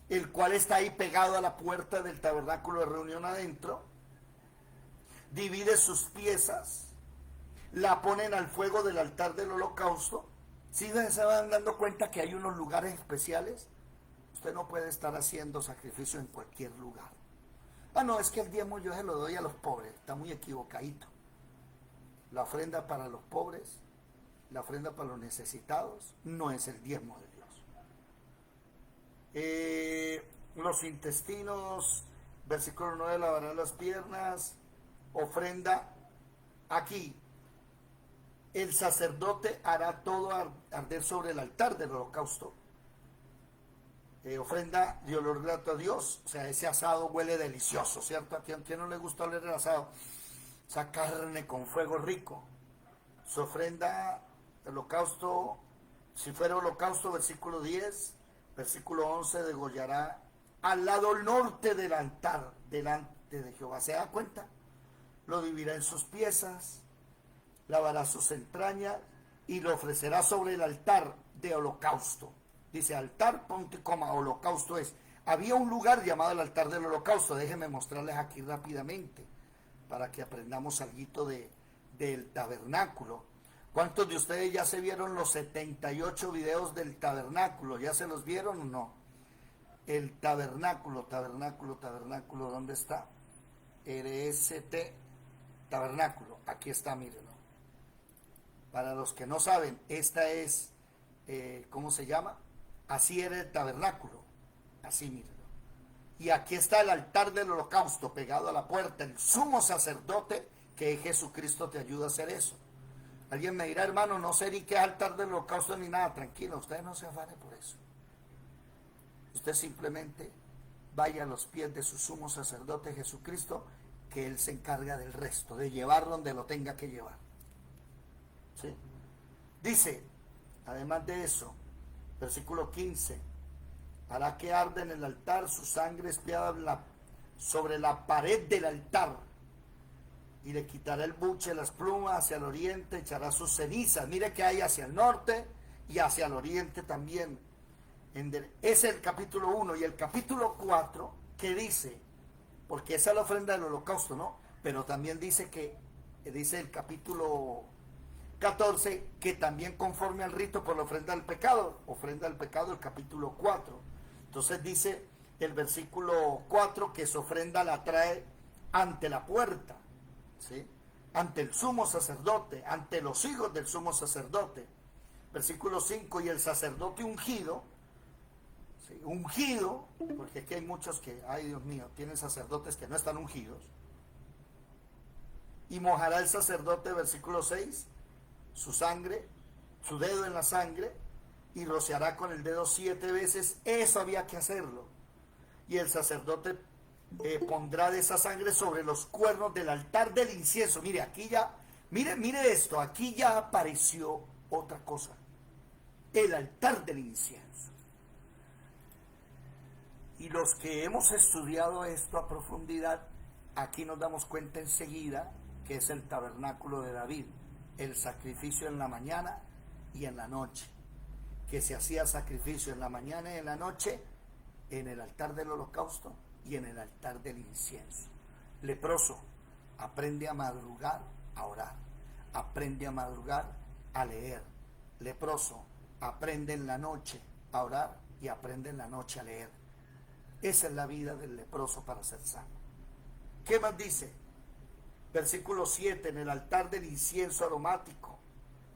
el cual está ahí pegado a la puerta del tabernáculo de reunión adentro. Divide sus piezas, la ponen al fuego del altar del holocausto. ¿Sí se van dando cuenta que hay unos lugares especiales? Usted no puede estar haciendo sacrificio en cualquier lugar. Ah, no, es que el diezmo yo se lo doy a los pobres. Está muy equivocadito. La ofrenda para los pobres, la ofrenda para los necesitados, no es el diezmo de Dios. Los intestinos, versículo 9, lavarán las piernas, ofrenda. Aquí, el sacerdote hará todo arder sobre el altar del holocausto. Ofrenda de olor grato a Dios, o sea, ese asado huele delicioso, ¿cierto? ¿A quién no le gusta oler el asado? Esa carne con fuego rico. Su ofrenda, holocausto, si fuera holocausto, versículo 10, versículo 11, degollará al lado norte del altar, delante de Jehová. ¿Se da cuenta? Lo dividirá en sus piezas, lavará sus entrañas y lo ofrecerá sobre el altar de holocausto. Dice altar, punto y coma, holocausto es. Había un lugar llamado el altar del holocausto. Déjenme mostrarles aquí rápidamente para que aprendamos algo del tabernáculo. ¿Cuántos de ustedes ya se vieron los 78 videos del tabernáculo? ¿Ya se los vieron o no? El tabernáculo, ¿dónde está? RST, tabernáculo. Aquí está, mírenlo. Para los que no saben, esta es, ¿cómo se llama? Así era el tabernáculo, así mírenlo. Y aquí está el altar del holocausto pegado a la puerta, el sumo sacerdote, que es Jesucristo, te ayuda a hacer eso. Alguien me dirá, hermano, no sé ni qué es altar del holocausto ni nada. Tranquilo, usted no se afane por eso. Usted simplemente vaya a los pies de su sumo sacerdote Jesucristo, que Él se encarga del resto, de llevar donde lo tenga que llevar. ¿Sí? Dice, además de eso, versículo 15, hará que arde en el altar su sangre espiada sobre la pared del altar, y le quitará el buche, las plumas hacia el oriente, echará sus cenizas. Mire que hay hacia el norte y hacia el oriente también. Es el capítulo 1 y el capítulo 4 que dice, porque esa es la ofrenda del holocausto, ¿no? Pero también dice el capítulo 14, que también conforme al rito por la ofrenda del pecado el capítulo 4. Entonces dice el versículo 4 que su ofrenda la trae ante la puerta, ¿sí? Ante el sumo sacerdote, ante los hijos del sumo sacerdote. Versículo 5, y el sacerdote ungido, ¿sí? Ungido, porque aquí hay muchos que, ay Dios mío, tienen sacerdotes que no están ungidos. Y mojará el sacerdote, versículo 6, su sangre, su dedo en la sangre, y rociará con el dedo 7 veces. Eso había que hacerlo. Y el sacerdote pondrá de esa sangre sobre los cuernos del altar del incienso. Mire, aquí ya, mire esto, aquí ya apareció otra cosa. El altar del incienso. Y los que hemos estudiado esto a profundidad, aquí nos damos cuenta enseguida que es el tabernáculo de David. El sacrificio en la mañana y en la noche, que se hacía sacrificio en la mañana y en la noche en el altar del holocausto y en el altar del incienso. Leproso, aprende a madrugar a orar, aprende a madrugar a leer. Leproso, aprende en la noche a orar y aprende en la noche a leer. Esa es la vida del leproso para ser sano. ¿Qué más dice? Versículo 7, en el altar del incienso aromático,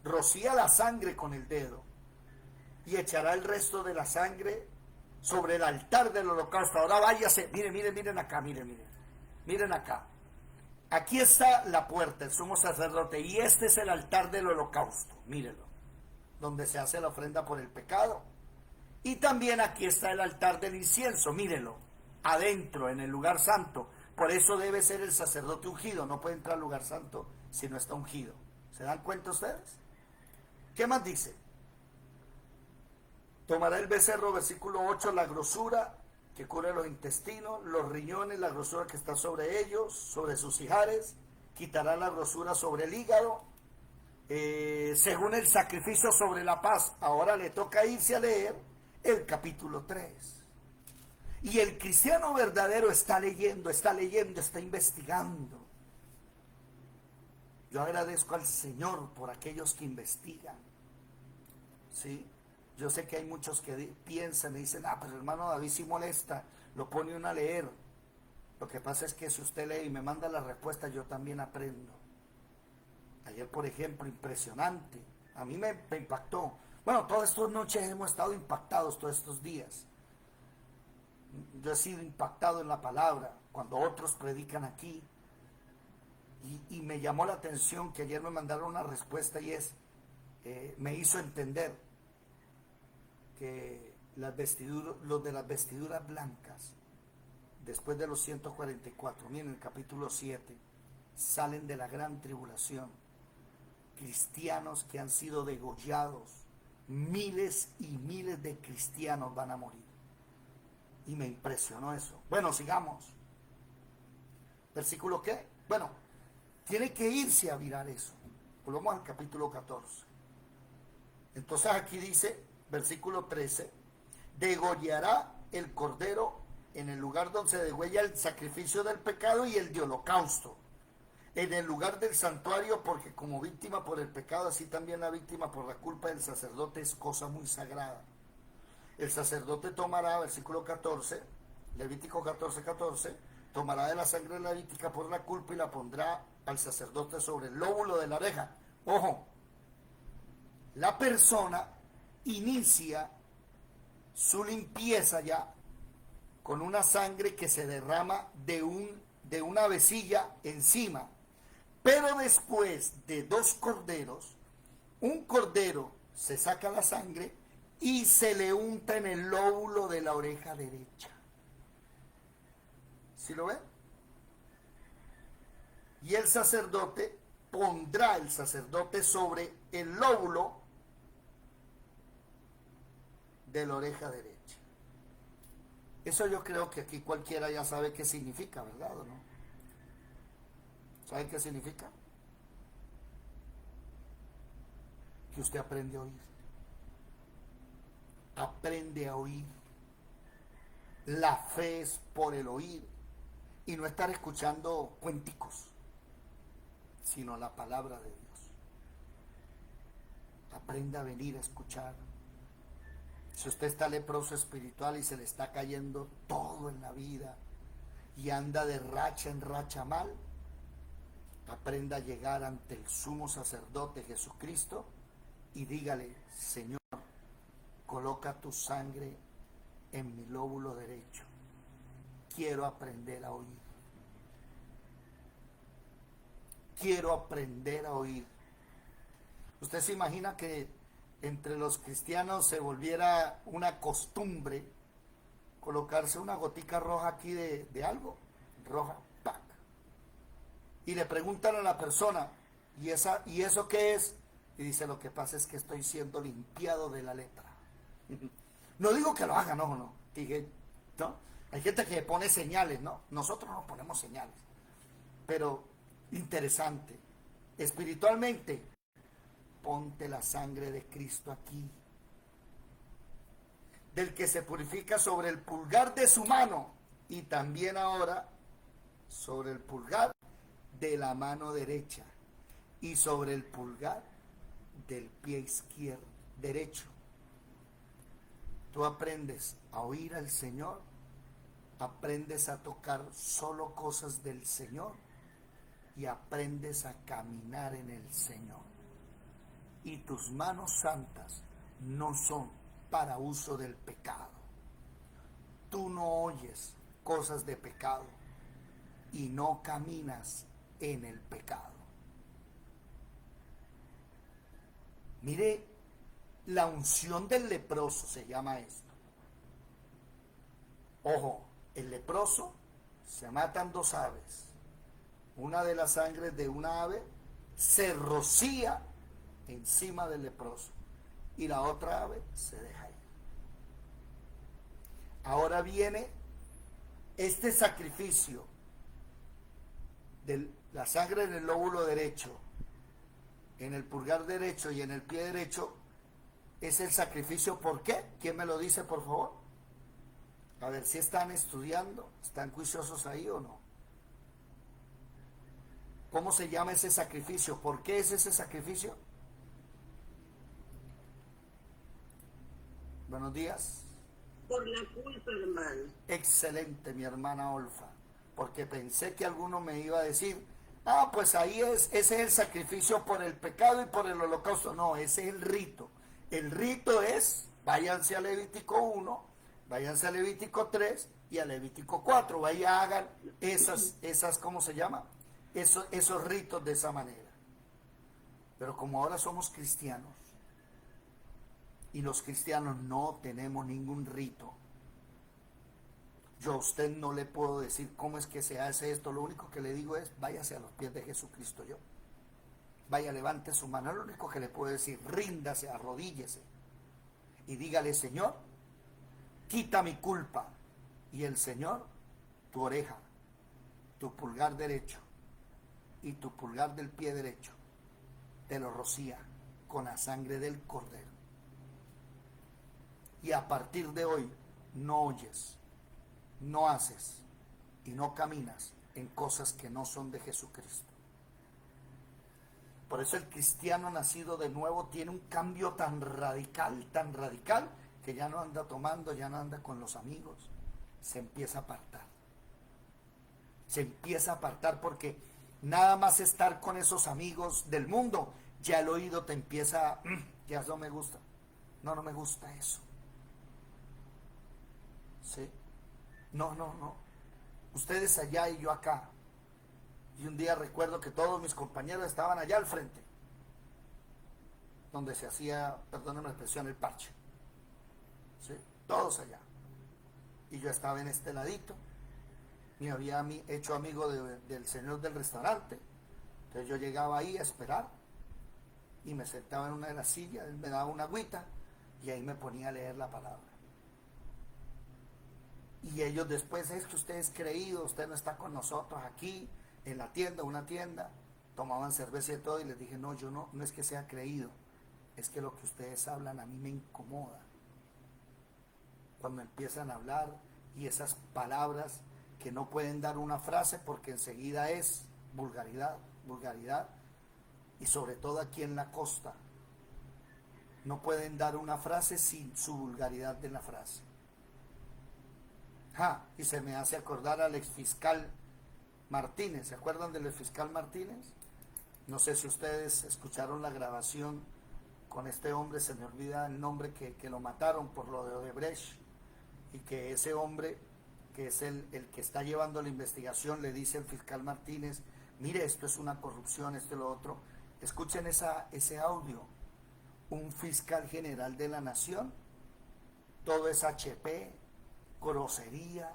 rocía la sangre con el dedo. y echará el resto de la sangre sobre el altar del holocausto. Ahora váyase, miren acá, miren acá. Aquí está la puerta, el sumo sacerdote, y este es el altar del holocausto, mírenlo, donde se hace la ofrenda por el pecado. Y también aquí está el altar del incienso, mírenlo, adentro, en el lugar santo. Por eso debe ser el sacerdote ungido, no puede entrar al lugar santo si no está ungido. ¿Se dan cuenta ustedes? ¿Qué más dice? Tomará el becerro, versículo 8, la grosura que cubre los intestinos, los riñones, la grosura que está sobre ellos, sobre sus ijares, quitará la grosura sobre el hígado, según el sacrificio sobre la paz. Ahora le toca irse a leer el capítulo 3. Y el cristiano verdadero está leyendo, está investigando. Yo agradezco al Señor por aquellos que investigan. ¿Sí? Yo sé que hay muchos que piensan y dicen, pero hermano David sí molesta, lo pone uno a leer. Lo que pasa es que si usted lee y me manda la respuesta, yo también aprendo. Ayer, por ejemplo, impresionante, a mí me impactó. Bueno, todas estas noches hemos estado impactados todos estos días. Yo he sido impactado en la palabra cuando otros predican aquí. Y me llamó la atención que ayer me mandaron una respuesta y me hizo entender que los de las vestiduras blancas, después de los 144, miren el capítulo 7, salen de la gran tribulación. Cristianos que han sido degollados, miles y miles de cristianos van a morir. Y me impresionó eso. Bueno, sigamos. ¿Versículo qué? Bueno, tiene que irse a mirar eso. Volvamos al capítulo 14. Entonces aquí dice, versículo 13, degollará el cordero en el lugar donde se degüella el sacrificio del pecado y el de holocausto, en el lugar del santuario, porque como víctima por el pecado, así también la víctima por la culpa del sacerdote es cosa muy sagrada. El sacerdote tomará, versículo 14, Levítico 14, tomará de la sangre levítica por la culpa y la pondrá al sacerdote sobre el lóbulo de la oreja. Ojo, la persona inicia su limpieza ya con una sangre que se derrama de una vecilla encima. Pero después de 2 corderos, un cordero se saca la sangre y se le unta en el lóbulo de la oreja derecha. ¿Sí lo ven? Y el sacerdote pondrá sobre el lóbulo de la oreja derecha. Eso yo creo que aquí cualquiera ya sabe qué significa, ¿verdad o no? ¿Sabe qué significa? Que usted aprende a oír. Aprende a oír. La fe es por el oír y no estar escuchando cuenticos, sino la palabra de Dios. Aprenda a venir a escuchar. Si usted está leproso espiritual y se le está cayendo todo en la vida y anda de racha en racha mal, aprenda a llegar ante el sumo sacerdote Jesucristo y dígale, Señor, coloca tu sangre en mi lóbulo derecho. Quiero aprender a oír. Quiero aprender a oír. ¿Usted se imagina que entre los cristianos se volviera una costumbre colocarse una gotica roja aquí de algo? Roja, ¡pac! Y le preguntan a la persona, ¿y eso qué es? Y dice, lo que pasa es que estoy siendo limpiado de la lepra. No digo que lo hagan, no. Dije, ¿no? Hay gente que pone señales, ¿no? Nosotros no ponemos señales. Pero interesante. Espiritualmente, ponte la sangre de Cristo aquí. Del que se purifica sobre el pulgar de su mano y también ahora sobre el pulgar de la mano derecha y sobre el pulgar del pie izquierdo, derecho. Tú aprendes a oír al Señor, aprendes a tocar solo cosas del Señor y aprendes a caminar en el Señor. Y tus manos santas no son para uso del pecado. Tú no oyes cosas de pecado y no caminas en el pecado. Mire, la unción del leproso se llama esto. Ojo, el leproso se matan dos aves. Una de las sangres de una ave se rocía encima del leproso y la otra ave se deja ir. Ahora viene este sacrificio de la sangre en el lóbulo derecho, en el pulgar derecho y en el pie derecho. Es el sacrificio, ¿por qué? ¿Quién me lo dice, por favor? A ver si están estudiando, están juiciosos ahí o no. ¿Cómo se llama ese sacrificio? ¿Por qué es ese sacrificio? Buenos días.
Por la culpa, hermano.
Excelente, mi hermana Olfa, porque pensé que alguno me iba a decir, pues ahí ese es el sacrificio por el pecado y por el holocausto. No, ese es el rito. El rito es, váyanse a Levítico 1, váyanse a Levítico 3 y a Levítico 4, vaya, hagan esas ¿cómo se llama? Esos ritos de esa manera. Pero como ahora somos cristianos, y los cristianos no tenemos ningún rito, yo a usted no le puedo decir cómo es que se hace esto. Lo único que le digo es, váyase a los pies de Jesucristo yo. Vaya, levante su mano. Lo único que le puedo decir, ríndase, arrodíllese y dígale, Señor, quita mi culpa. Y el Señor, tu oreja, tu pulgar derecho y tu pulgar del pie derecho, te lo rocía con la sangre del Cordero. Y a partir de hoy no oyes, no haces y no caminas en cosas que no son de Jesucristo. Por eso el cristiano nacido de nuevo tiene un cambio tan radical, que ya no anda tomando, ya no anda con los amigos, se empieza a apartar. Se empieza a apartar porque nada más estar con esos amigos del mundo, ya el oído te empieza, ya no me gusta, no me gusta eso. ¿Sí? No. Ustedes allá y yo acá. Y un día recuerdo que todos mis compañeros estaban allá al frente, donde se hacía, perdónenme la expresión, el parche. ¿Sí? Todos allá. Y yo estaba en este ladito. Me había hecho amigo del señor del restaurante. Entonces yo llegaba ahí a esperar y me sentaba en una de las sillas, él me daba una agüita y ahí me ponía a leer la palabra. Y ellos después, es que usted es creído, usted no está con nosotros aquí en la tienda, una tienda, tomaban cerveza y todo, y les dije, no, yo no es que sea creído, es que lo que ustedes hablan a mí me incomoda. Cuando empiezan a hablar y esas palabras que no pueden dar una frase porque enseguida es vulgaridad, y sobre todo aquí en la costa, no pueden dar una frase sin su vulgaridad de la frase. Y se me hace acordar al exfiscal Martínez. ¿Se acuerdan del exfiscal Martínez? No sé si ustedes escucharon la grabación con este hombre, se me olvida el nombre, que lo mataron por lo de Odebrecht, y que ese hombre, que es el que está llevando la investigación, le dice al fiscal Martínez, mire, esto es una corrupción, esto y lo otro. Escuchen ese audio. Un fiscal general de la nación, todo es HP, grosería,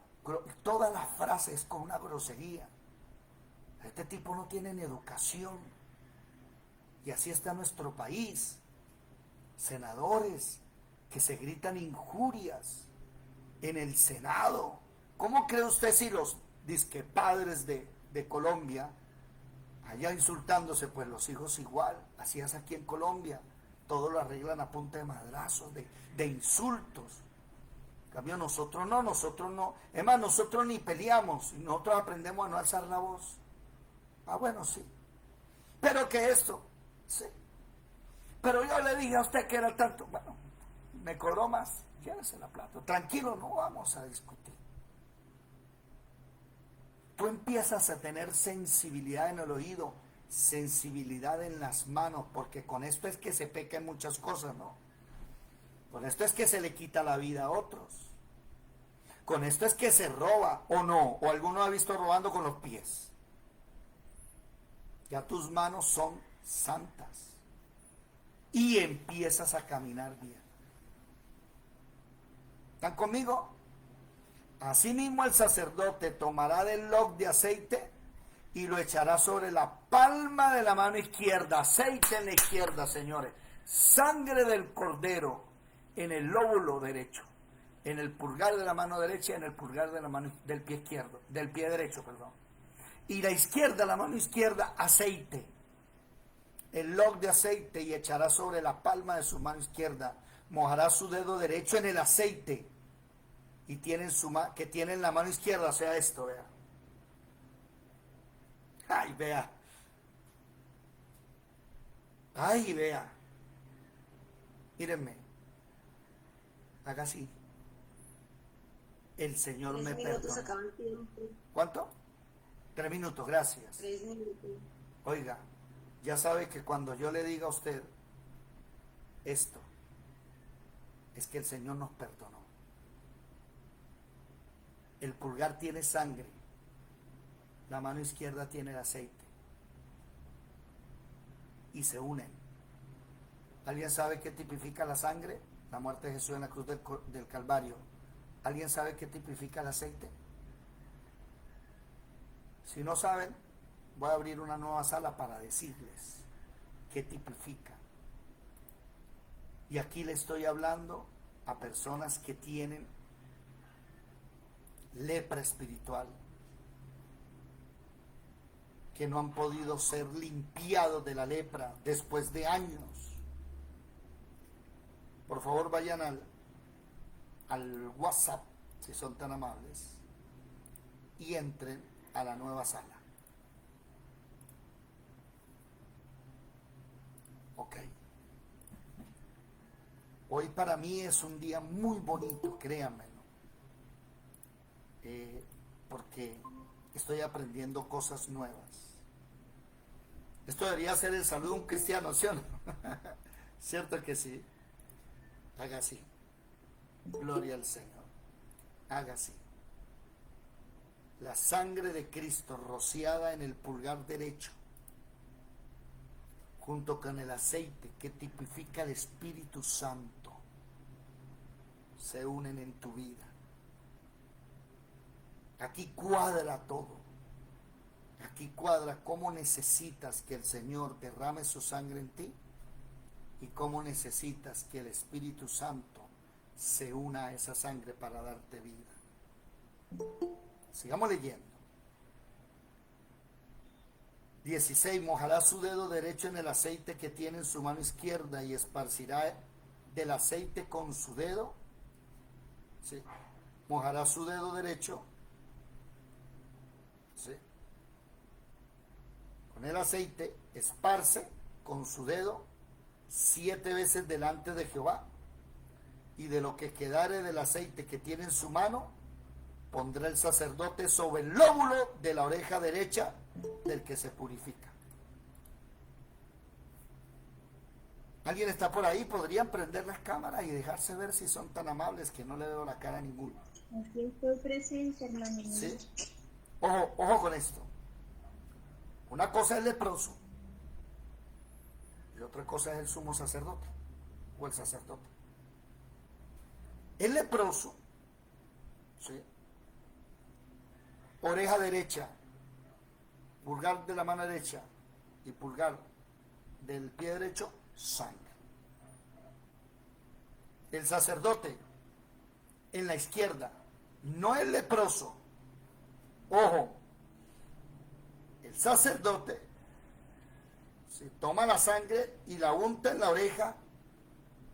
toda la frase es con una grosería. Este tipo no tiene ni educación. Y así está nuestro país. Senadores que se gritan injurias en el Senado. ¿Cómo cree usted si los disque padres de Colombia, allá insultándose, pues los hijos igual? Así es aquí en Colombia. Todo lo arreglan a punta de madrazos, de insultos. En cambio nosotros no. Es más, nosotros ni peleamos, y nosotros aprendemos a no alzar la voz. Bueno, sí. Pero que esto, sí. Pero yo le dije a usted que era tanto, bueno, me cobró más, llévese la plata. Tranquilo, no vamos a discutir. Tú empiezas a tener sensibilidad en el oído, sensibilidad en las manos, porque con esto es que se peca en muchas cosas, ¿no? Con esto es que se le quita la vida a otros. Con esto es que se roba o no, o alguno ha visto robando con los pies. Ya tus manos son santas y empiezas a caminar bien. ¿Están conmigo? Asimismo el sacerdote tomará del log de aceite y lo echará sobre la palma de la mano izquierda. Aceite en la izquierda, señores. Sangre del cordero en el lóbulo derecho, en el pulgar de la mano derecha y en el pulgar de la mano del pie izquierdo, del pie derecho, perdón. Y la izquierda, la mano izquierda, aceite. El log de aceite y echará sobre la palma de su mano izquierda. Mojará su dedo derecho en el aceite y que tiene en la mano izquierda, o sea esto, vea. Ay, vea. Ay, vea. Mírenme. Haga así. El Señor
3
me
minutos
perdona.
acaba el tiempo.
¿Cuánto? 3 minutos, gracias.
3 minutos.
Oiga, ya sabe que cuando yo le diga a usted esto, es que el Señor nos perdonó. El pulgar tiene sangre, la mano izquierda tiene el aceite. Y se unen. ¿Alguien sabe qué tipifica la sangre? La muerte de Jesús en la cruz del Calvario. ¿Alguien sabe qué tipifica el aceite? Si no saben, voy a abrir una nueva sala para decirles qué tipifica. Y aquí le estoy hablando a personas que tienen lepra espiritual, que no han podido ser limpiados de la lepra después de años. Por favor, vayan al WhatsApp, si son tan amables, y entren a la nueva sala. Ok. Hoy para mí es un día muy bonito, créanme, ¿no? Porque estoy aprendiendo cosas nuevas. Esto debería ser el saludo de un cristiano, ¿sí o no? ¿Cierto que sí? Haga así. Gloria al Señor. Haga así. La sangre de Cristo rociada en el pulgar derecho, junto con el aceite que tipifica el Espíritu Santo, se unen en tu vida. Aquí cuadra todo. Aquí cuadra cómo necesitas que el Señor derrame su sangre en ti y cómo necesitas que el Espíritu Santo se una a esa sangre para darte vida. Sigamos leyendo. 16. Mojará su dedo derecho en el aceite que tiene en su mano izquierda y esparcirá del aceite con su dedo. ¿Sí? Mojará su dedo derecho. ¿Sí? Con el aceite esparce con su dedo 7 veces delante de Jehová, y de lo que quedare del aceite que tiene en su mano pondrá el sacerdote sobre el lóbulo de la oreja derecha del que se purifica. ¿Alguien está por ahí? ¿Podrían prender las cámaras y dejarse ver si son tan amables, que no le veo la cara a ninguno?
Aquí estoy presente, hermano.
¿Sí? Ojo con esto. Una cosa es el leproso y otra cosa es el sumo sacerdote o el sacerdote. El leproso, ¿sí? Oreja derecha, pulgar de la mano derecha y pulgar del pie derecho, sangre. El sacerdote en la izquierda, no el leproso. Ojo, el sacerdote se toma la sangre y la unta en la oreja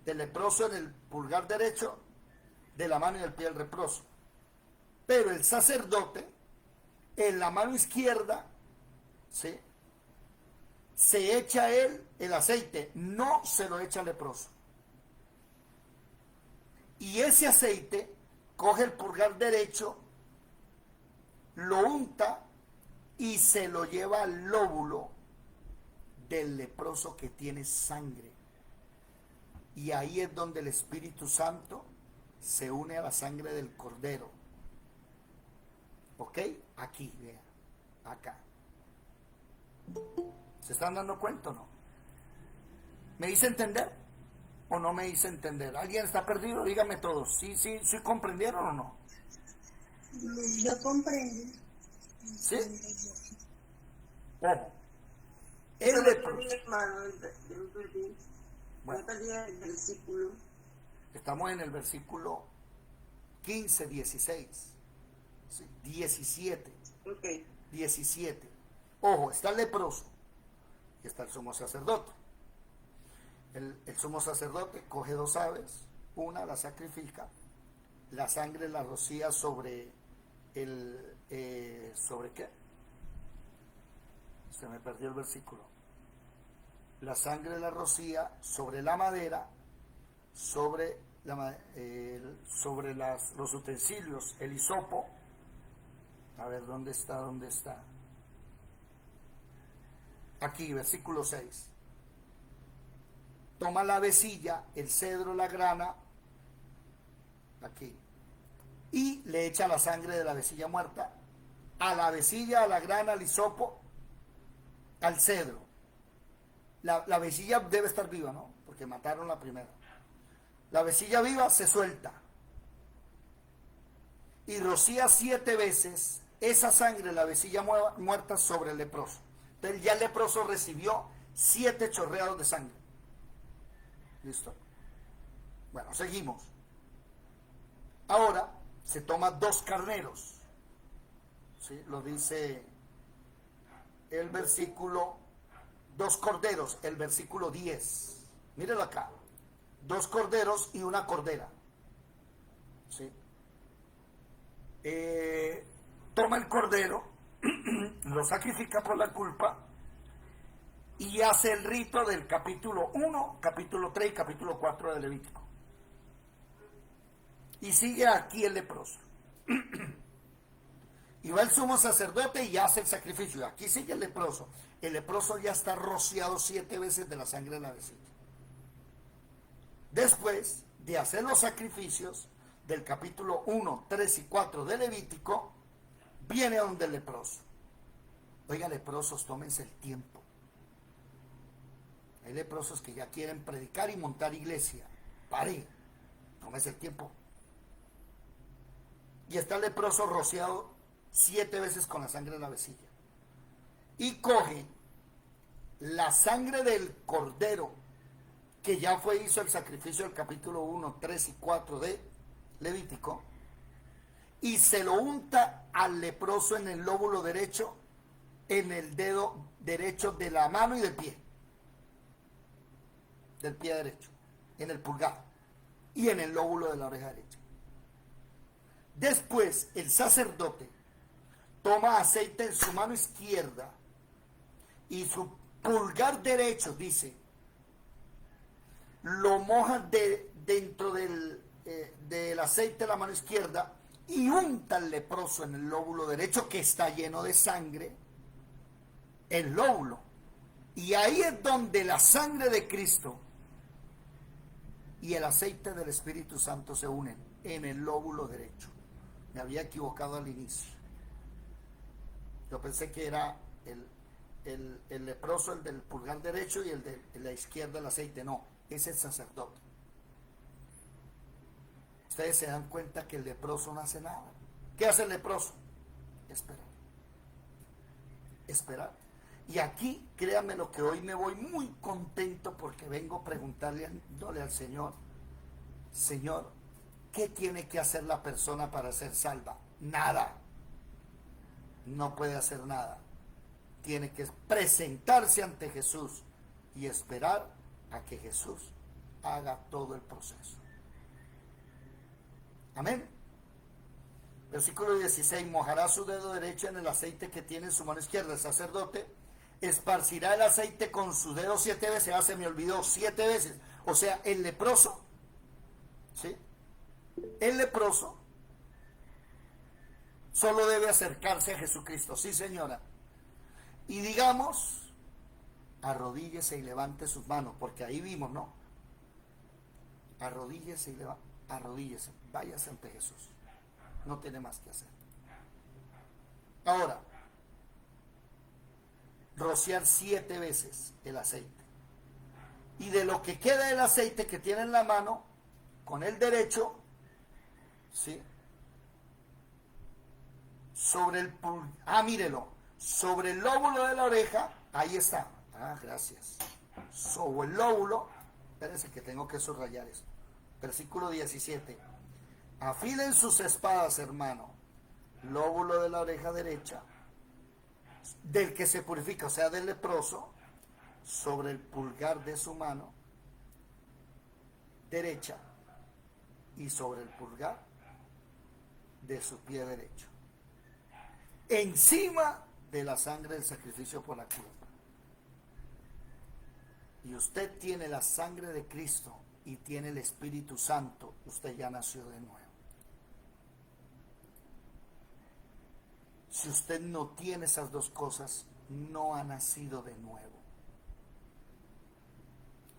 del leproso, en el pulgar derecho de la mano y del pie del leproso. Pero el sacerdote en la mano izquierda, ¿sí?, se echa él el aceite, no se lo echa al leproso. Y ese aceite coge el pulgar derecho, lo unta y se lo lleva al lóbulo del leproso que tiene sangre. Y ahí es donde el Espíritu Santo se une a la sangre del Cordero. ¿Ok? Aquí, vean, acá. ¿Se están dando cuenta o no? ¿Me hice entender o no me hice entender? ¿Alguien está perdido? Dígame todos. ¿Sí comprendieron o no?
Yo comprendí.
¿Sí? Ojo. El leproso. Bueno,
el versículo.
estamos en el versículo 15, 16. ¿Sí? 17.
Ok.
17. Ojo, está el leproso y está el sumo sacerdote. El sumo sacerdote coge 2 aves, una la sacrifica, la sangre la rocía sobre ¿sobre qué? Se me perdió el versículo. La sangre la rocía sobre la madera, sobre los utensilios, el hisopo. A ver, ¿dónde está? Aquí, versículo 6. Toma la vecilla, el cedro, la grana, aquí, y le echa la sangre de la vecilla muerta a la vecilla, a la grana, al hisopo, al cedro. La vecilla debe estar viva, ¿no? Porque mataron la primera. La vecilla viva se suelta y rocía 7 veces esa sangre, la vecilla muerta, sobre el leproso. Entonces ya el leproso recibió 7 chorreados de sangre. ¿Listo? Bueno, seguimos. Ahora se toma 2 carneros. ¿Sí? Lo dice el versículo, 2 corderos, el versículo 10. Mírenlo acá. 2 corderos y una cordera. ¿Sí? Toma el cordero, lo sacrifica por la culpa y hace el rito del capítulo 1, capítulo 3 y capítulo 4 de Levítico. Y sigue aquí el leproso. Y va el sumo sacerdote y hace el sacrificio. Y aquí sigue el leproso. El leproso ya está rociado 7 veces de la sangre de la vecilla. Después de hacer los sacrificios del capítulo 1, 3 y 4 de Levítico, viene donde el leproso. Oiga, leprosos, tómense el tiempo. Hay leprosos que ya quieren predicar y montar iglesia. Pare, tómense el tiempo. Y está el leproso rociado 7 veces con la sangre de la vecilla. Y coge la sangre del cordero, que ya hizo el sacrificio del capítulo 1, 3 y 4 de Levítico, y se lo unta al leproso en el lóbulo derecho, en el dedo derecho de la mano y del pie derecho, en el pulgar y en el lóbulo de la oreja derecha. Después el sacerdote toma aceite en su mano izquierda y su pulgar derecho, dice, lo moja dentro del aceite de la mano izquierda y unta al leproso en el lóbulo derecho, que está lleno de sangre, el lóbulo. Y ahí es donde la sangre de Cristo y el aceite del Espíritu Santo se unen, en el lóbulo derecho. Me había equivocado al inicio. Yo pensé que era el leproso, el del pulgar derecho, y el de la izquierda el aceite. No, es el sacerdote. Ustedes se dan cuenta que el leproso no hace nada. ¿Qué hace el leproso? Esperar. Esperar. Y aquí, créanme lo que hoy me voy muy contento, porque vengo a preguntarle al Señor: Señor, ¿qué tiene que hacer la persona para ser salva? Nada. No puede hacer nada. Tiene que presentarse ante Jesús y esperar a que Jesús haga todo el proceso. Amén. Versículo 16: mojará su dedo derecho en el aceite que tiene en su mano izquierda. El sacerdote esparcirá el aceite con su dedo 7 veces. Ya se me olvidó, 7 veces. O sea, el leproso, ¿sí? El leproso solo debe acercarse a Jesucristo. Sí, señora. Y digamos, arrodíllese y levante sus manos, porque ahí vimos, ¿no? arrodíllese y arrodíllese, váyase ante Jesús. No tiene más que hacer. Ahora, rociar 7 veces el aceite. Y de lo que queda del aceite que tiene en la mano, con el derecho, ¿sí? Sobre el mírelo, sobre el lóbulo de la oreja, ahí está. Gracias. Sobre el lóbulo, espérense que tengo que subrayar esto. Versículo 17. Afilen sus espadas, hermano. Lóbulo de la oreja derecha, del que se purifica, o sea, del leproso, sobre el pulgar de su mano derecha y sobre el pulgar de su pie derecho, encima de la sangre del sacrificio por la culpa. Y usted tiene la sangre de Cristo y tiene el Espíritu Santo, usted ya nació de nuevo. Si usted no tiene esas dos cosas, no ha nacido de nuevo.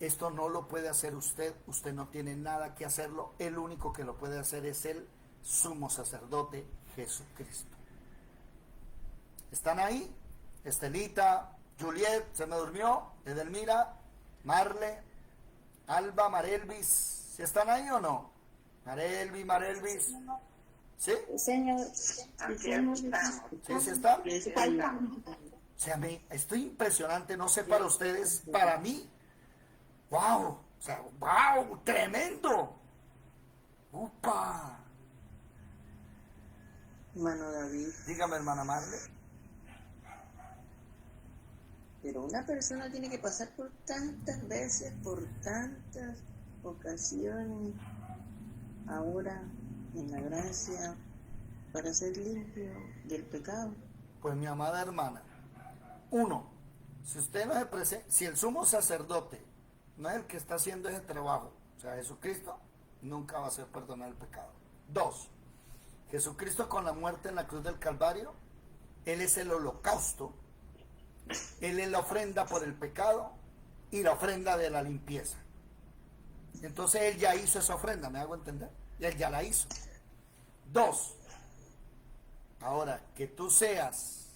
Esto no lo puede hacer usted no tiene nada que hacerlo, el único que lo puede hacer es el sumo sacerdote Jesucristo. ¿Están ahí? Estelita, Juliet, se me durmió, Edelmira, Marle, Alba, Marelvis, ¿sí están ahí o no? Marelvis, ¿sí?
Señor,
¿Sí están? O sea, estoy impresionante, no sé para ustedes, para mí, wow, o sea, wow, tremendo. ¡Upa!
Hermano David,
Dígame, hermana Marle.
pero una persona tiene que pasar por tantas veces, por tantas ocasiones, ahora en la gracia, para ser limpio del pecado.
Pues mi amada hermana, uno, si usted no se presenta, si el sumo sacerdote no es el que está haciendo ese trabajo, o sea, Jesucristo, nunca va a ser perdonar el pecado. 2, Jesucristo con la muerte en la cruz del Calvario, Él es el holocausto, Él es la ofrenda por el pecado y la ofrenda de la limpieza. Entonces Él ya hizo esa ofrenda, ¿me hago entender? Él ya la hizo. 2, ahora que tú seas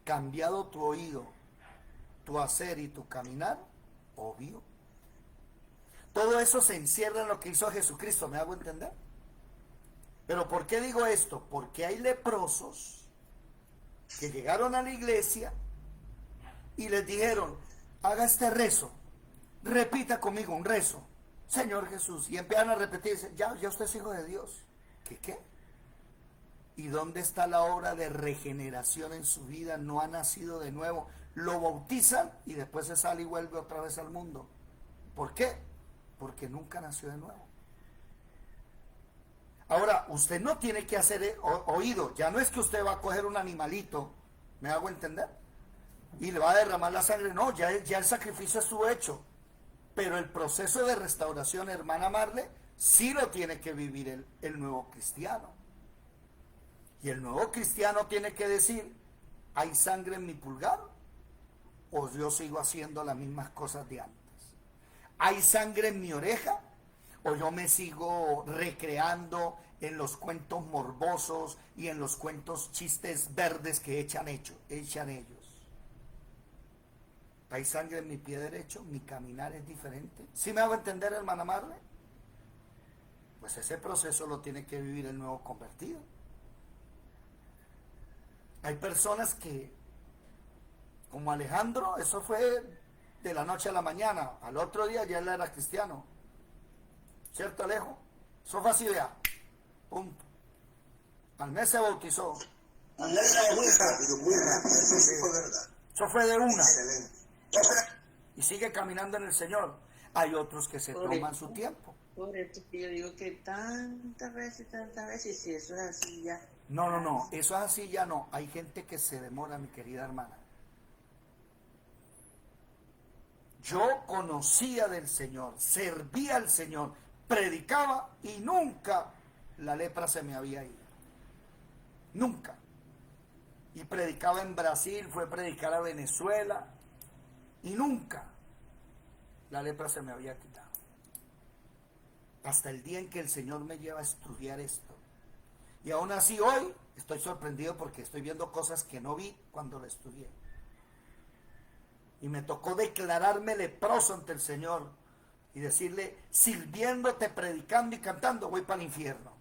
cambiado tu oído, tu hacer y tu caminar, obvio. Todo eso se encierra en lo que hizo Jesucristo, ¿me hago entender? Pero ¿por qué digo esto? Porque hay leprosos que llegaron a la iglesia y les dijeron, haga este rezo, repita conmigo un rezo, Señor Jesús, y empiezan a repetirse, ya usted es hijo de Dios. ¿Qué? ¿Y dónde está la obra de regeneración en su vida? No ha nacido de nuevo. Lo bautizan y después se sale y vuelve otra vez al mundo. ¿Por qué? Porque nunca nació de nuevo. Ahora, usted no tiene que hacer oído. Ya no es que usted va a coger un animalito, ¿me hago entender? Y le va a derramar la sangre. No, ya el sacrificio estuvo hecho. Pero el proceso de restauración, hermana Marle, sí lo tiene que vivir el nuevo cristiano. Y el nuevo cristiano tiene que decir, ¿hay sangre en mi pulgar? ¿O yo sigo haciendo las mismas cosas de antes? ¿Hay sangre en mi oreja? ¿O yo me sigo recreando en los cuentos morbosos y en los cuentos chistes verdes que echan ellos? ¿Hay sangre en mi pie derecho? ¿Mi caminar es diferente? ¿Sí me hago entender, hermana Marle? Pues ese proceso lo tiene que vivir el nuevo convertido. Hay personas que, como Alejandro, eso fue de la noche a la mañana, al otro día ya él era cristiano. ¿Cierto, Alejo? Eso fue así de punto. Al mes se bautizó.
Muy rápido, eso sí fue verdad.
Eso fue de una.
Excelente.
Y sigue caminando en el Señor. Hay otros que se toman su tiempo.
Por esto que yo digo que tantas veces, y si eso es así ya.
No, eso es así ya no. Hay gente que se demora, mi querida hermana. Yo conocía del Señor, servía al Señor, predicaba y nunca la lepra se me había ido. Nunca. Y predicaba en Brasil, fue a predicar a Venezuela y nunca la lepra se me había quitado. hasta el día en que el Señor me lleva a estudiar esto. Y aún así hoy estoy sorprendido porque estoy viendo cosas que no vi cuando lo estudié. Y me tocó declararme leproso ante el Señor y decirle, sirviéndote, predicando y cantando, voy para el infierno.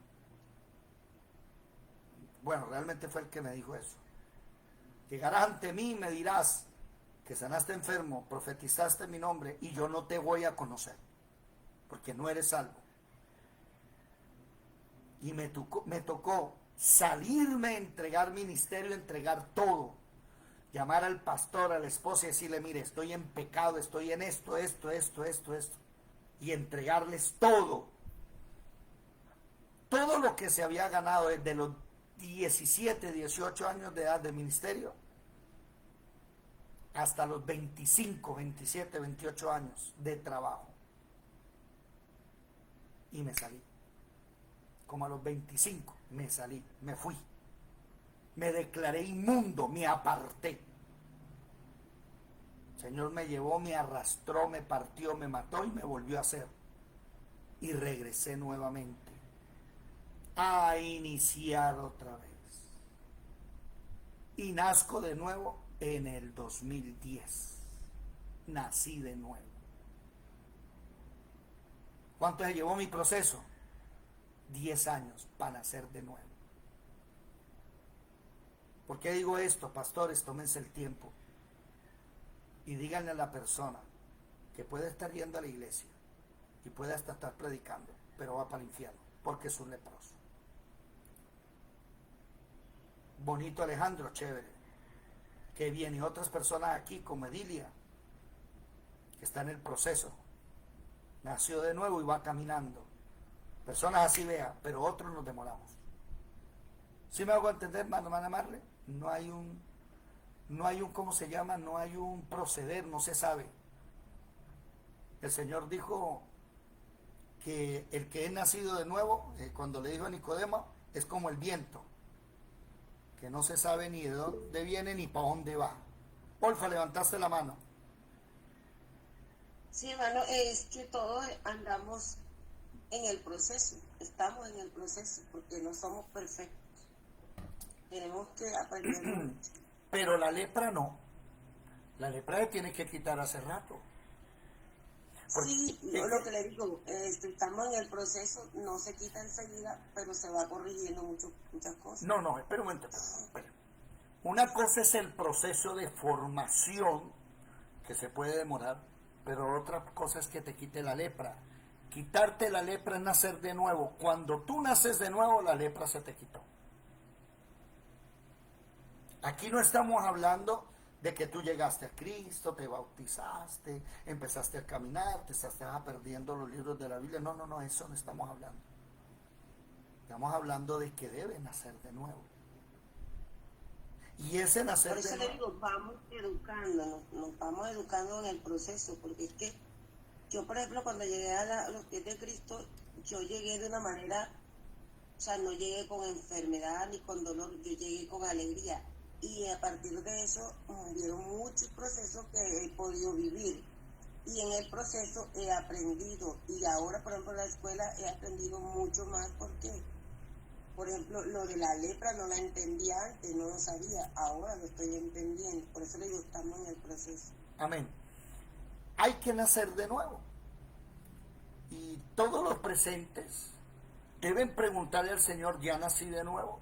Bueno, realmente fue el que me dijo eso. Llegarás ante mí y me dirás que sanaste enfermo, profetizaste mi nombre y yo no te voy a conocer, porque no eres salvo. Y me tocó salirme, entregar ministerio, entregar todo, llamar al pastor, a la esposa y decirle, mire, estoy en pecado, estoy en esto, y entregarles todo lo que se había ganado desde los 17, 18 años de edad de ministerio hasta los 25, 27, 28 años de trabajo. Y me salí. Como a los 25 me salí, me fui. Me declaré inmundo, me aparté. El Señor me llevó, me arrastró, me partió, me mató y me volvió a hacer. Y regresé nuevamente a iniciar otra vez. Y nazco de nuevo en el 2010. Nací de nuevo. ¿Cuánto se llevó mi proceso? 10 años para nacer de nuevo. ¿Por qué digo esto? Pastores, tómense el tiempo y díganle a la persona que puede estar yendo a la iglesia y puede hasta estar predicando, pero va para el infierno porque es un leproso. Bonito Alejandro, chévere, que bien, y otras personas aquí como Edilia, que está en el proceso, nació de nuevo y va caminando. Personas así, vea, pero otros nos demoramos. ¿Sí me hago entender, hermano Marley? No hay un, ¿cómo se llama? No hay un proceder, no se sabe. El Señor dijo que el que es nacido de nuevo, cuando le dijo a Nicodemo, es como el viento, que no se sabe ni de dónde viene ni para dónde va. Porfa, levantaste la mano.
Sí, hermano, es que todos andamos en el proceso, estamos en el proceso, porque no somos perfectos. Tenemos que aprender mucho.
Pero la lepra no. La lepra se tiene que quitar hace rato.
Sí, yo lo que le digo, estamos en el proceso, no se quita enseguida, pero se va corrigiendo muchas cosas.
No, espera un momento. Espera. Una cosa es el proceso de formación, que se puede demorar, pero otra cosa es que te quite la lepra. Quitarte la lepra es nacer de nuevo. Cuando tú naces de nuevo, la lepra se te quitó. Aquí no estamos hablando de que tú llegaste a Cristo, te bautizaste, empezaste a caminar, te estabas perdiendo los libros de la Biblia. No, eso no estamos hablando. Estamos hablando de que debe nacer de nuevo. Y ese nacer de nuevo...
Por eso le digo, vamos educándonos, nos vamos educando en el proceso, porque es que yo, por ejemplo, cuando llegué a los pies de Cristo, yo llegué de una manera, o sea, no llegué con enfermedad ni con dolor, yo llegué con alegría. Y a partir de eso, hubieron muchos procesos que he podido vivir. Y en el proceso he aprendido. Y ahora, por ejemplo, en la escuela he aprendido mucho más porque, por ejemplo, lo de la lepra no la entendía antes, no lo sabía. Ahora lo estoy entendiendo. Por eso le digo, estamos en el proceso.
Amén. Hay que nacer de nuevo. Y todos los presentes deben preguntarle al Señor, ¿ya nací de nuevo?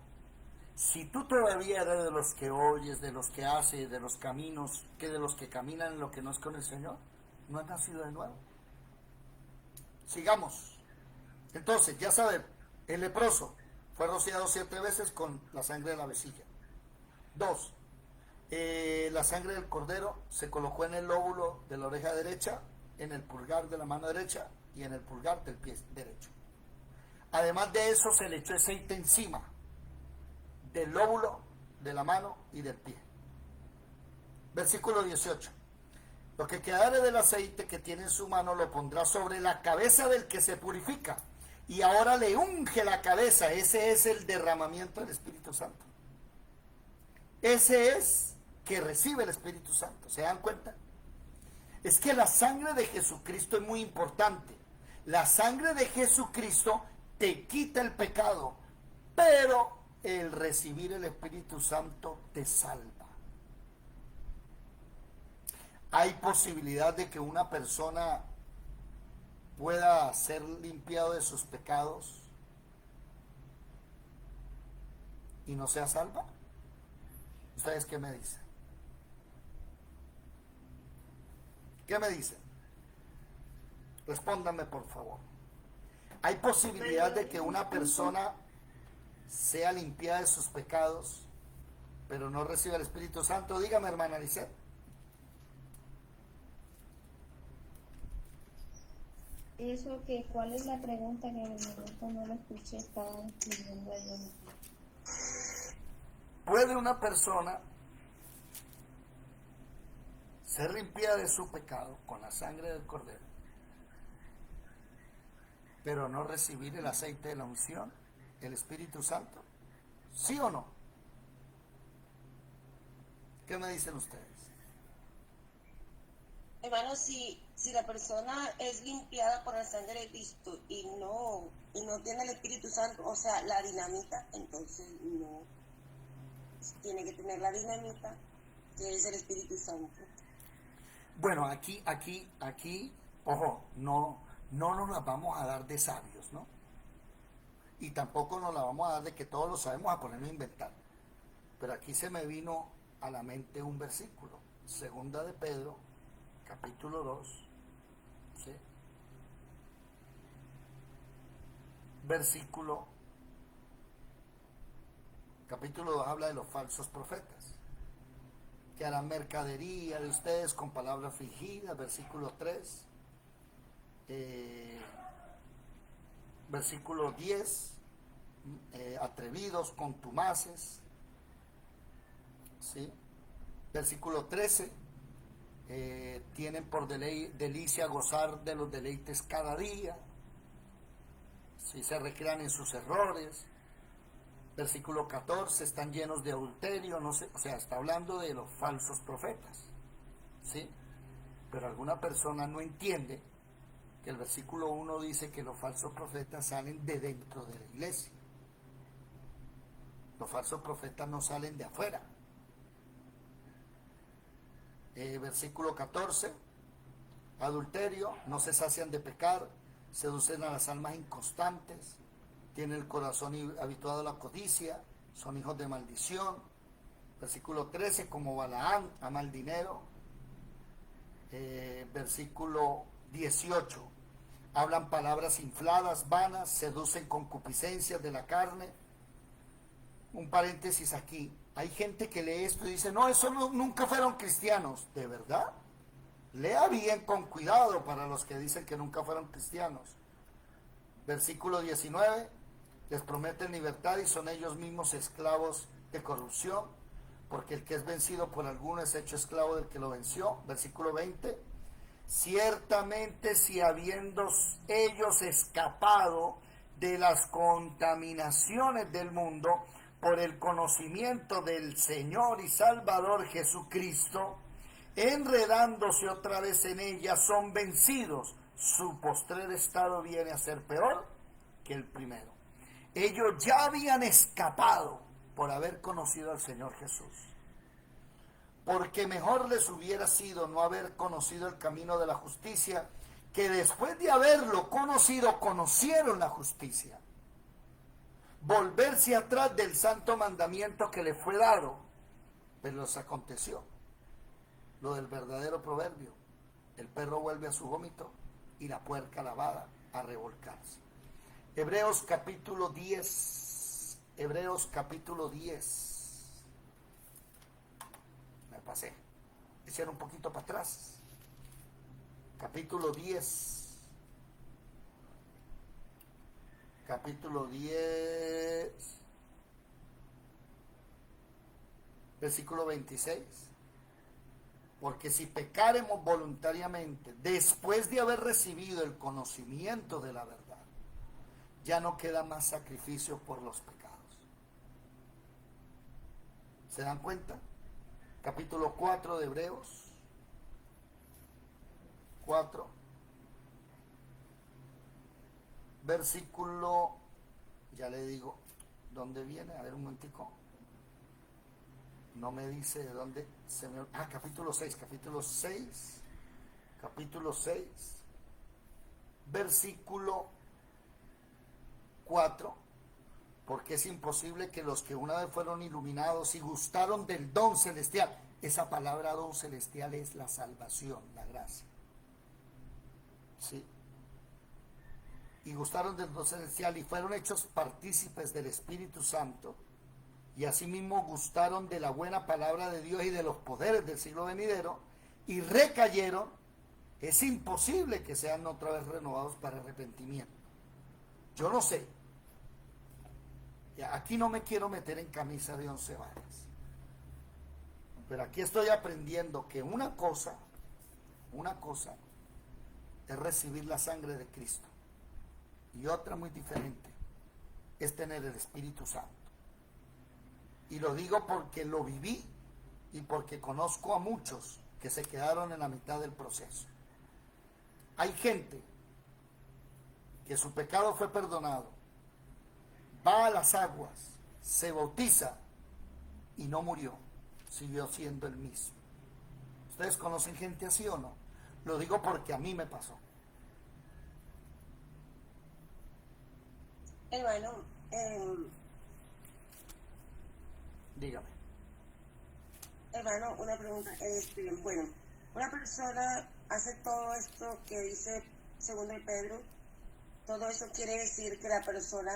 Si tú todavía eres de los que oyes, de los que haces, de los caminos, que de los que caminan en lo que no es con el Señor, no has nacido de nuevo. Sigamos. Entonces, ya saben, el leproso fue rociado 7 veces con la sangre de la vecilla. 2, la sangre del cordero se colocó en el lóbulo de la oreja derecha, en el pulgar de la mano derecha y en el pulgar del pie derecho. Además de eso, se le echó aceite encima del lóbulo de la mano y del pie. Versículo 18. Lo que quedare del aceite que tiene en su mano lo pondrá sobre la cabeza del que se purifica. Y ahora le unge la cabeza. Ese es el derramamiento del Espíritu Santo. Ese es que recibe el Espíritu Santo. ¿Se dan cuenta? Es que la sangre de Jesucristo es muy importante. La sangre de Jesucristo te quita el pecado, pero el recibir el Espíritu Santo te salva. Hay posibilidad de que una persona pueda ser limpiado de sus pecados y no sea salva. ¿Ustedes qué me dicen? ¿Qué me dicen? Respóndanme, por favor. ¿Hay posibilidad de que una persona sea limpiada de sus pecados, pero no reciba el Espíritu Santo? Dígame, hermana Lisette.
Eso que, ¿cuál es la pregunta que en el momento no lo escuché? Estaba escribiendo ahí.
¿Puede una persona ser limpiada de su pecado con la sangre del Cordero, pero no recibir el aceite de la unción, el Espíritu Santo? ¿Sí o no? ¿Qué me dicen ustedes?
Hermano, si la persona es limpiada por la sangre de Cristo y no tiene el Espíritu Santo, o sea, la dinamita, entonces no. Tiene que tener la dinamita, que es el Espíritu Santo.
Bueno, aquí, ojo, no nos la vamos a dar de sabios, ¿no? Y tampoco nos la vamos a dar de que todos lo sabemos, a ponernos a inventar. Pero aquí se me vino a la mente un versículo, Segunda de Pedro, capítulo 2, ¿sí? Capítulo 2 habla de los falsos profetas, que harán mercadería de ustedes con palabras fingidas. Versículo 3, versículo 10, atrevidos, contumaces, ¿sí? Versículo 13, tienen por delicia gozar de los deleites cada día, ¿sí? Se recrean en sus errores. Versículo 14, están llenos de adulterio, no sé, o sea, está hablando de los falsos profetas, ¿sí? Pero alguna persona no entiende que el versículo 1 dice que los falsos profetas salen de dentro de la iglesia. Los falsos profetas no salen de afuera. Versículo 14, adulterio, no se sacian de pecar, seducen a las almas inconstantes, tienen el corazón habituado a la codicia, son hijos de maldición. Versículo 13, como Balaán, ama el dinero. Versículo 18, hablan palabras infladas, vanas, seducen concupiscencias de la carne. Un paréntesis aquí, hay gente que lee esto y dice, no, eso nunca fueron cristianos. ¿De verdad? Lea bien con cuidado para los que dicen que nunca fueron cristianos. Versículo 19, les prometen libertad y son ellos mismos esclavos de corrupción, porque el que es vencido por alguno es hecho esclavo del que lo venció. Versículo 20, ciertamente si habiendo ellos escapado de las contaminaciones del mundo por el conocimiento del Señor y Salvador Jesucristo, enredándose otra vez en ellas, son vencidos, su postrer estado viene a ser peor que el primero. Ellos ya habían escapado por haber conocido al Señor Jesús, porque mejor les hubiera sido no haber conocido el camino de la justicia, que después de haberlo conocido, conocieron la justicia. Volverse atrás del santo mandamiento que les fue dado, pero les aconteció lo del verdadero proverbio: el perro vuelve a su vómito y la puerca lavada a revolcarse. Hebreos capítulo 10. Hebreos capítulo 10. Me pasé. Hicieron un poquito para atrás. Capítulo 10. Capítulo 10. Versículo 26. Porque si pecaremos voluntariamente, después de haber recibido el conocimiento de la verdad, ya no queda más sacrificio por los pecados. ¿Se dan cuenta? Capítulo 4 de Hebreos 4. versículo, ya le digo, ¿dónde viene? A ver un momentico. No me dice de dónde se me... Ah, capítulo 6, versículo 4, porque es imposible que los que una vez fueron iluminados y gustaron del don celestial, esa palabra don celestial es la salvación, la gracia, ¿sí? Y gustaron del don celestial y fueron hechos partícipes del Espíritu Santo, y asimismo gustaron de la buena palabra de Dios y de los poderes del siglo venidero, y recayeron, es imposible que sean otra vez renovados para arrepentimiento. Yo no sé, aquí no me quiero meter en camisa de 11 varas, pero aquí estoy aprendiendo que una cosa es recibir la sangre de Cristo, y otra muy diferente es tener el Espíritu Santo. Y lo digo porque lo viví y porque conozco a muchos que se quedaron en la mitad del proceso. Hay gente que su pecado fue perdonado, va a las aguas, se bautiza y no murió, siguió siendo el mismo. ¿Ustedes conocen gente así o no? Lo digo porque a mí me pasó.
Hermano,
Dígame.
hermano, una pregunta. Bueno, una persona hace todo esto que dice segundo de Pedro. Todo eso quiere decir que la persona,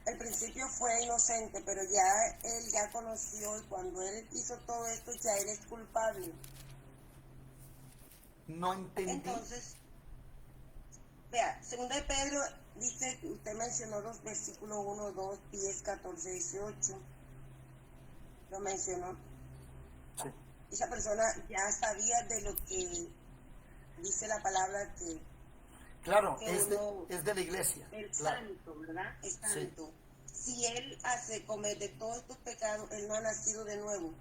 al principio fue inocente, pero ya él ya conoció, y cuando él hizo todo esto ya él es culpable.
No entendí.
Entonces, vea, segundo de Pedro dice, usted mencionó los versículos 1, 2, 10, 14, 18. Lo mencionó.
Sí.
Esa persona ya sabía de lo que dice la palabra que
Claro,
que uno,
es de la iglesia.
el
Claro.
santo, ¿verdad? Es
Sí.
santo. Si él comete todos estos pecados, él no ha nacido de nuevo.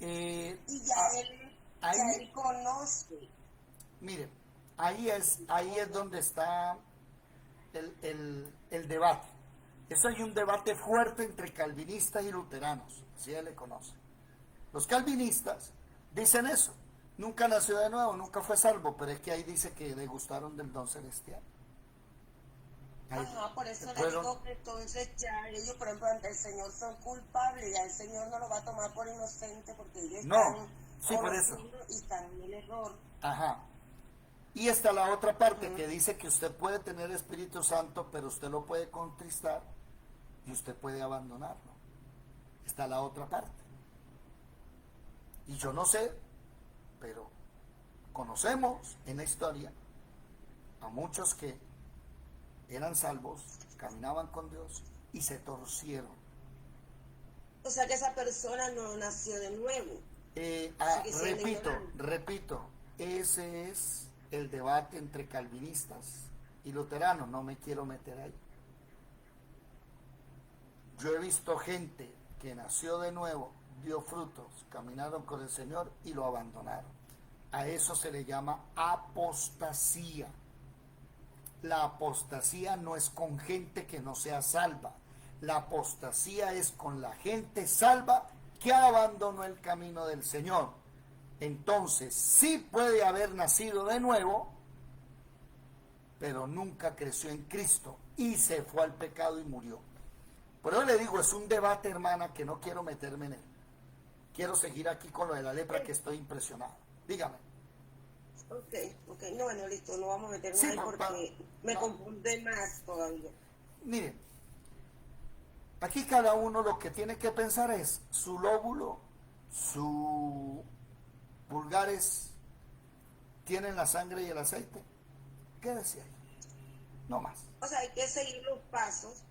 Y ya
ahí,
él conoce.
miren, ahí es donde está el debate. Eso hay un debate fuerte entre calvinistas y luteranos, así se le conoce. Los calvinistas dicen eso, nunca nació de nuevo, nunca fue salvo, pero es que ahí dice que le gustaron del don celestial. Ahí
Ajá, por eso le
fueron-
digo que entonces ya ellos, por ejemplo, ante el Señor son culpables, ya el Señor no lo va a tomar por inocente porque ellos
No,
están
sí, por eso.
conociendo y están en el error.
Ajá. Y está la otra parte que dice que usted puede tener Espíritu Santo, pero usted lo puede contristar y usted puede abandonarlo. Está la otra parte. Y yo no sé, pero conocemos en la historia a muchos que eran salvos, caminaban con Dios y se torcieron.
O sea que esa persona no nació de nuevo. Sigue siendo ignorante.
Repito, ese es el debate entre calvinistas y luteranos, no me quiero meter ahí. Yo he visto gente que nació de nuevo, dio frutos, caminaron con el Señor y lo abandonaron. A eso se le llama apostasía. La apostasía no es con gente que no sea salva. La apostasía es con la gente salva que abandonó el camino del Señor. Entonces, sí puede haber nacido de nuevo, pero nunca creció en Cristo y se fue al pecado y murió. Por eso le digo, es un debate, hermana, que no quiero meterme en él. Quiero seguir aquí con lo de la lepra, que estoy impresionado. Dígame.
Ok, no, bueno, listo, no vamos a meternos
Sí,
ahí
papá.
porque me
No.
confunde más todavía.
Miren, aquí cada uno lo que tiene que pensar es su lóbulo, su pulgares tienen la sangre y el aceite. Quédese ahí, no más.
O sea, hay que seguir los pasos.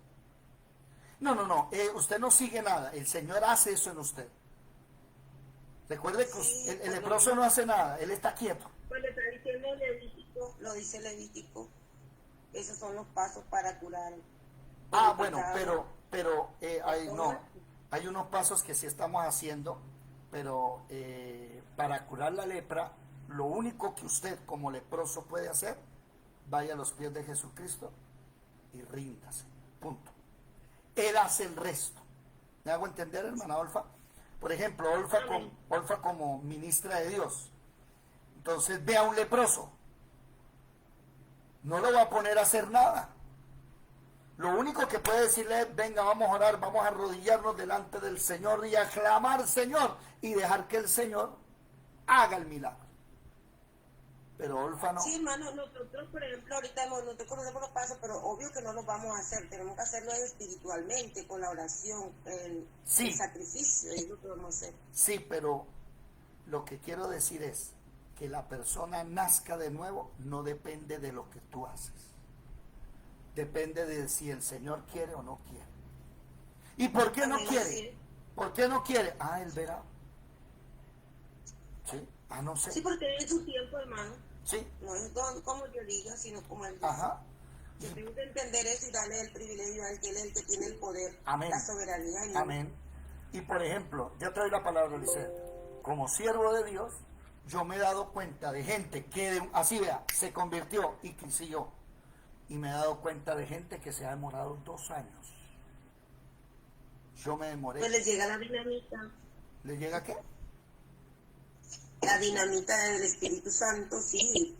No, usted no sigue nada, el Señor hace eso en usted. Recuerde que
Sí,
el
pues
leproso no hace nada, él está quieto.
Cuando está diciendo Levítico, lo dice Levítico, esos son los pasos para curar.
Ah,
el
bueno,
pecado.
pero hay unos pasos que sí estamos haciendo, pero para curar la lepra, lo único que usted como leproso puede hacer, vaya a los pies de Jesucristo y ríndase. Punto. Él hace el resto. ¿Me hago entender, hermana Olfa? Por ejemplo, Olfa como ministra de Dios. Entonces ve a un leproso. No lo va a poner a hacer nada. Lo único que puede decirle es, venga, vamos a orar, vamos a arrodillarnos delante del Señor y a clamar, Señor, y dejar que el Señor haga el milagro. Pero Olfa no.
Sí, hermano, nosotros, por ejemplo, ahorita no te conocemos los pasos, pero obvio que no los vamos a hacer. Tenemos que hacerlo espiritualmente, con la oración, el sacrificio, es lo que vamos a hacer.
Sí, pero lo que quiero decir es que la persona nazca de nuevo no depende de lo que tú haces. Depende de si el Señor quiere o no quiere. ¿Y por qué no quiere? ¿Por qué no quiere? Ah, Él verá. Sí, no sé.
Sí, porque es su tiempo, hermano.
Sí.
No es como yo diga, sino como Él dice.
Ajá.
Yo tengo que entender eso y darle el privilegio a Él, que Él es el que tiene el poder,
Amén.
la soberanía. ¿No?
Amén. Y por ejemplo, ya te doy la palabra, Eliseo. Como siervo de Dios, yo me he dado cuenta de gente que, así vea, se convirtió y siguió. Y me he dado cuenta de gente que se ha demorado 2 años. Yo me demoré.
Pues les llega la dinamita.
¿Le llega qué?
La dinamita del Espíritu Santo, sí.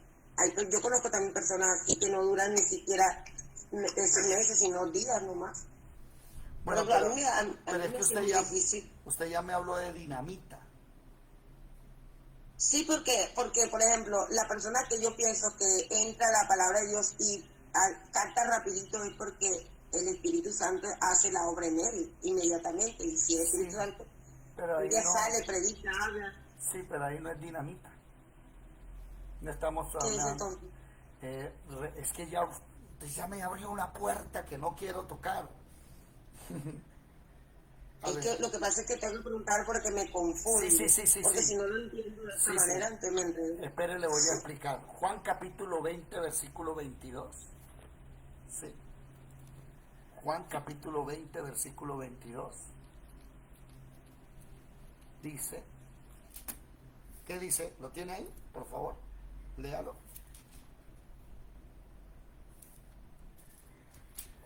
Yo conozco también personas así que no duran ni siquiera meses, sino días nomás.
Bueno,
pero
es que usted ya me habló de dinamita.
Sí, porque, por ejemplo, la persona que yo pienso que entra a la palabra de Dios y capta rapidito es porque el Espíritu Santo hace la obra en él inmediatamente. Y si el Espíritu Santo ya sale, predica, habla.
Sí, pero ahí no es dinamita. No estamos hablando. Es que ya me abrió una puerta que no quiero tocar.
Es que lo que pasa es que tengo que preguntar porque me confunde.
Sí.
Porque si no lo entiendo de esta manera, entonces me enredo.
Espere, le voy a explicar. Juan capítulo 20, versículo 22. Sí. Juan capítulo 20, versículo 22. Dice. ¿Qué dice? ¿Lo tiene ahí? Por favor, léalo.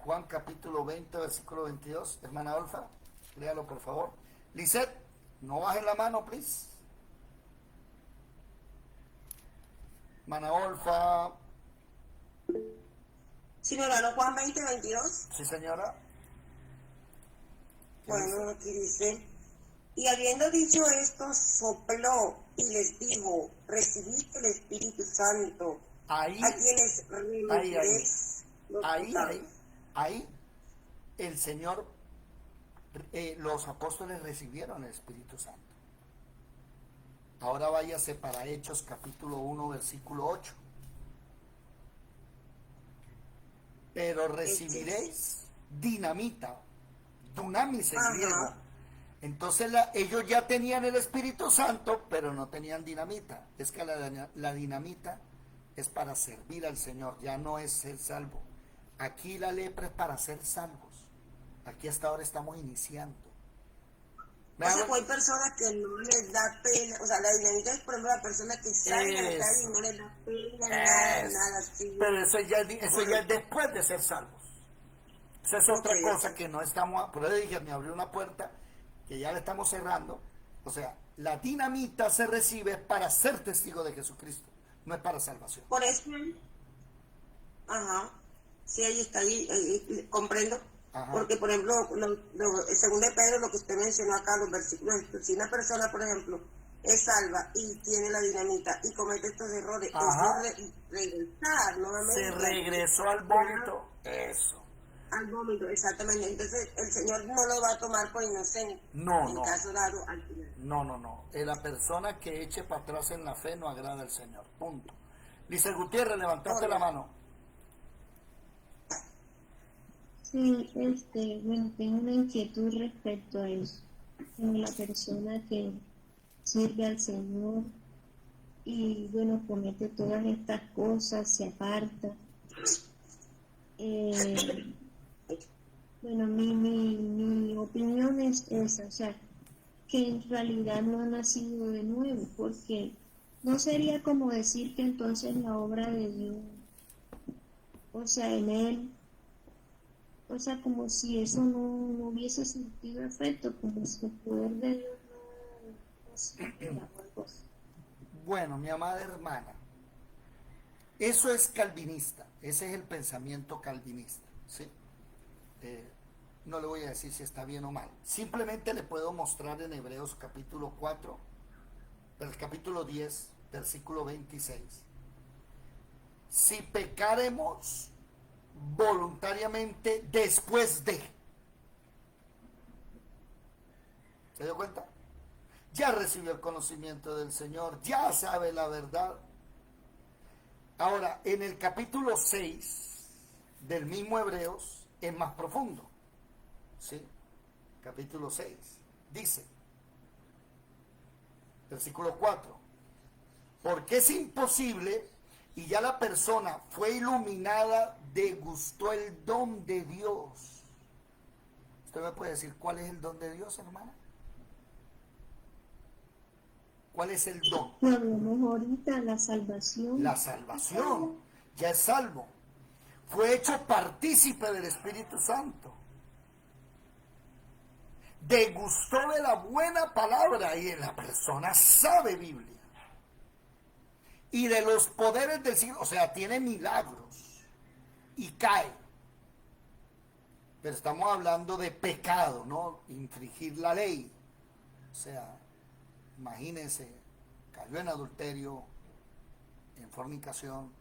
Juan capítulo 20, versículo 22. Hermana Olfa, léalo por favor. Lisette, no bajen la mano, please. Hermana Olfa.
¿Sí me ganó Juan 20, 22?
Sí, señora.
Bueno, aquí dice, y habiendo dicho esto, sopló y les dijo, recibid el Espíritu Santo.
Ahí,
a quienes remitirés los pecados.
Ahí, el Señor, los apóstoles recibieron el Espíritu Santo. Ahora váyase para Hechos capítulo 1, versículo 8. Pero recibiréis dinamita, dunamis en griego. Entonces ellos ya tenían el Espíritu Santo, pero no tenían dinamita. Es que la dinamita es para servir al Señor, ya no es ser salvo. Aquí la lepra es para ser salvos. Aquí hasta ahora estamos iniciando.
O sea, hay personas que no les da pena. O sea, la dinamita es, por ejemplo, la persona que sale a la calle y no les da pena, nada así.
Pero eso ya es después de ser salvos. Esa es otra cosa que no estamos... Por eso dije, me abrió una puerta que ya la estamos cerrando. O sea, la dinamita se recibe para ser testigo de Jesucristo, no es para salvación.
Por eso... Sí, ahí está, ahí comprendo. Porque, por ejemplo, según de Pedro, lo que usted mencionó acá, los versículos, si una persona, por ejemplo, es salva y tiene la dinamita y comete estos errores, es regresar nuevamente.
Se regresó al vómito, eso.
Al vómito, exactamente. Entonces, el Señor no lo va a tomar por inocente.
No.
Caso dado al final.
No. La persona que eche para atrás en la fe no agrada al Señor. Punto. Lice Gutiérrez, levantaste la mano.
Sí, bueno, tengo una inquietud respecto a eso. Como la persona que sirve al Señor y, bueno, comete todas estas cosas, se aparta. Bueno, mi opinión es esa, o sea, que en realidad no ha nacido de nuevo, porque no sería como decir que entonces la obra de Dios, o sea, en él, o sea, como si eso no hubiese surtido efecto, como si el poder de Dios no sirviera o algo así.
Bueno, mi amada hermana, eso es calvinista, ese es el pensamiento calvinista, ¿sí? No le voy a decir si está bien o mal, simplemente le puedo mostrar en Hebreos capítulo 4, del capítulo 10, versículo 26. Si pecaremos voluntariamente después de, ¿se dio cuenta? Ya recibió el conocimiento del Señor, ya sabe la verdad. Ahora, en el capítulo 6 del mismo Hebreos es más profundo, ¿sí? Capítulo 6 dice, versículo 4, porque es imposible y ya la persona fue iluminada, degustó el don de Dios. ¿Usted me puede decir cuál es el don de Dios, hermana? ¿Cuál es el don?
Lo hablamos ahorita, la salvación.
La salvación. Ya es salvo. Fue hecho partícipe del Espíritu Santo. Degustó de la buena palabra y la persona sabe Biblia. Y de los poderes del siglo, o sea, tiene milagros y cae. Pero estamos hablando de pecado, ¿no? Infringir la ley. O sea, imagínense, cayó en adulterio, en fornicación,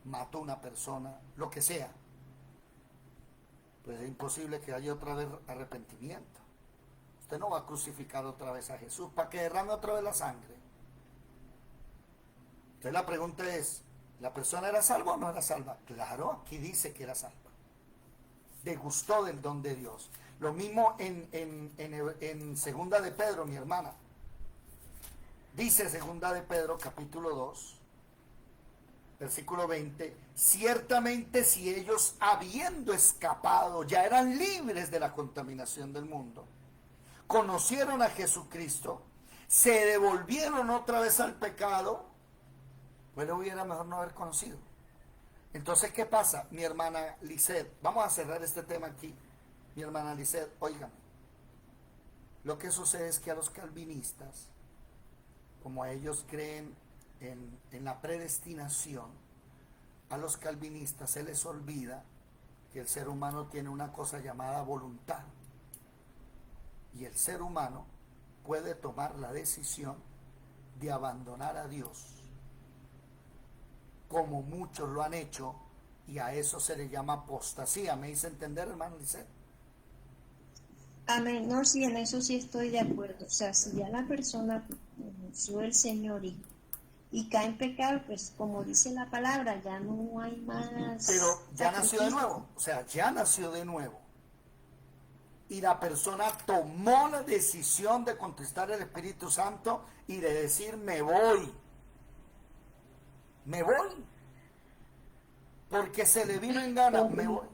mató a una persona, lo que sea. Pues es imposible que haya otra vez arrepentimiento. Usted no va a crucificar otra vez a Jesús para que derrame otra vez la sangre. Entonces la pregunta es, ¿la persona era salva o no era salva? Claro, aquí dice que era salva. Degustó del don de Dios. Lo mismo en Segunda de Pedro, mi hermana. Dice Segunda de Pedro, capítulo 2, versículo 20, ciertamente si ellos, habiendo escapado, ya eran libres de la contaminación del mundo, conocieron a Jesucristo, se devolvieron otra vez al pecado, pues le hubiera mejor no haber conocido. Entonces, ¿qué pasa, mi hermana Lisette? Vamos a cerrar este tema aquí. Mi hermana Lisette, óigame, lo que sucede es que a los calvinistas, como ellos creen en la predestinación, a los calvinistas se les olvida que el ser humano tiene una cosa llamada voluntad. Y el ser humano puede tomar la decisión de abandonar a Dios, como muchos lo han hecho, y a eso se le llama apostasía. ¿Me hice entender, hermano Lisette?
Amén. No, sí, en eso sí estoy de acuerdo. O sea, si ya la persona conoció el Señor y cae en pecado, pues como dice la palabra, ya no hay más.
Pero ya nació de nuevo, o sea, ya nació de nuevo. Y la persona tomó la decisión de contestar el Espíritu Santo y de decir, me voy. Me voy. Porque se le vino en gana, me voy.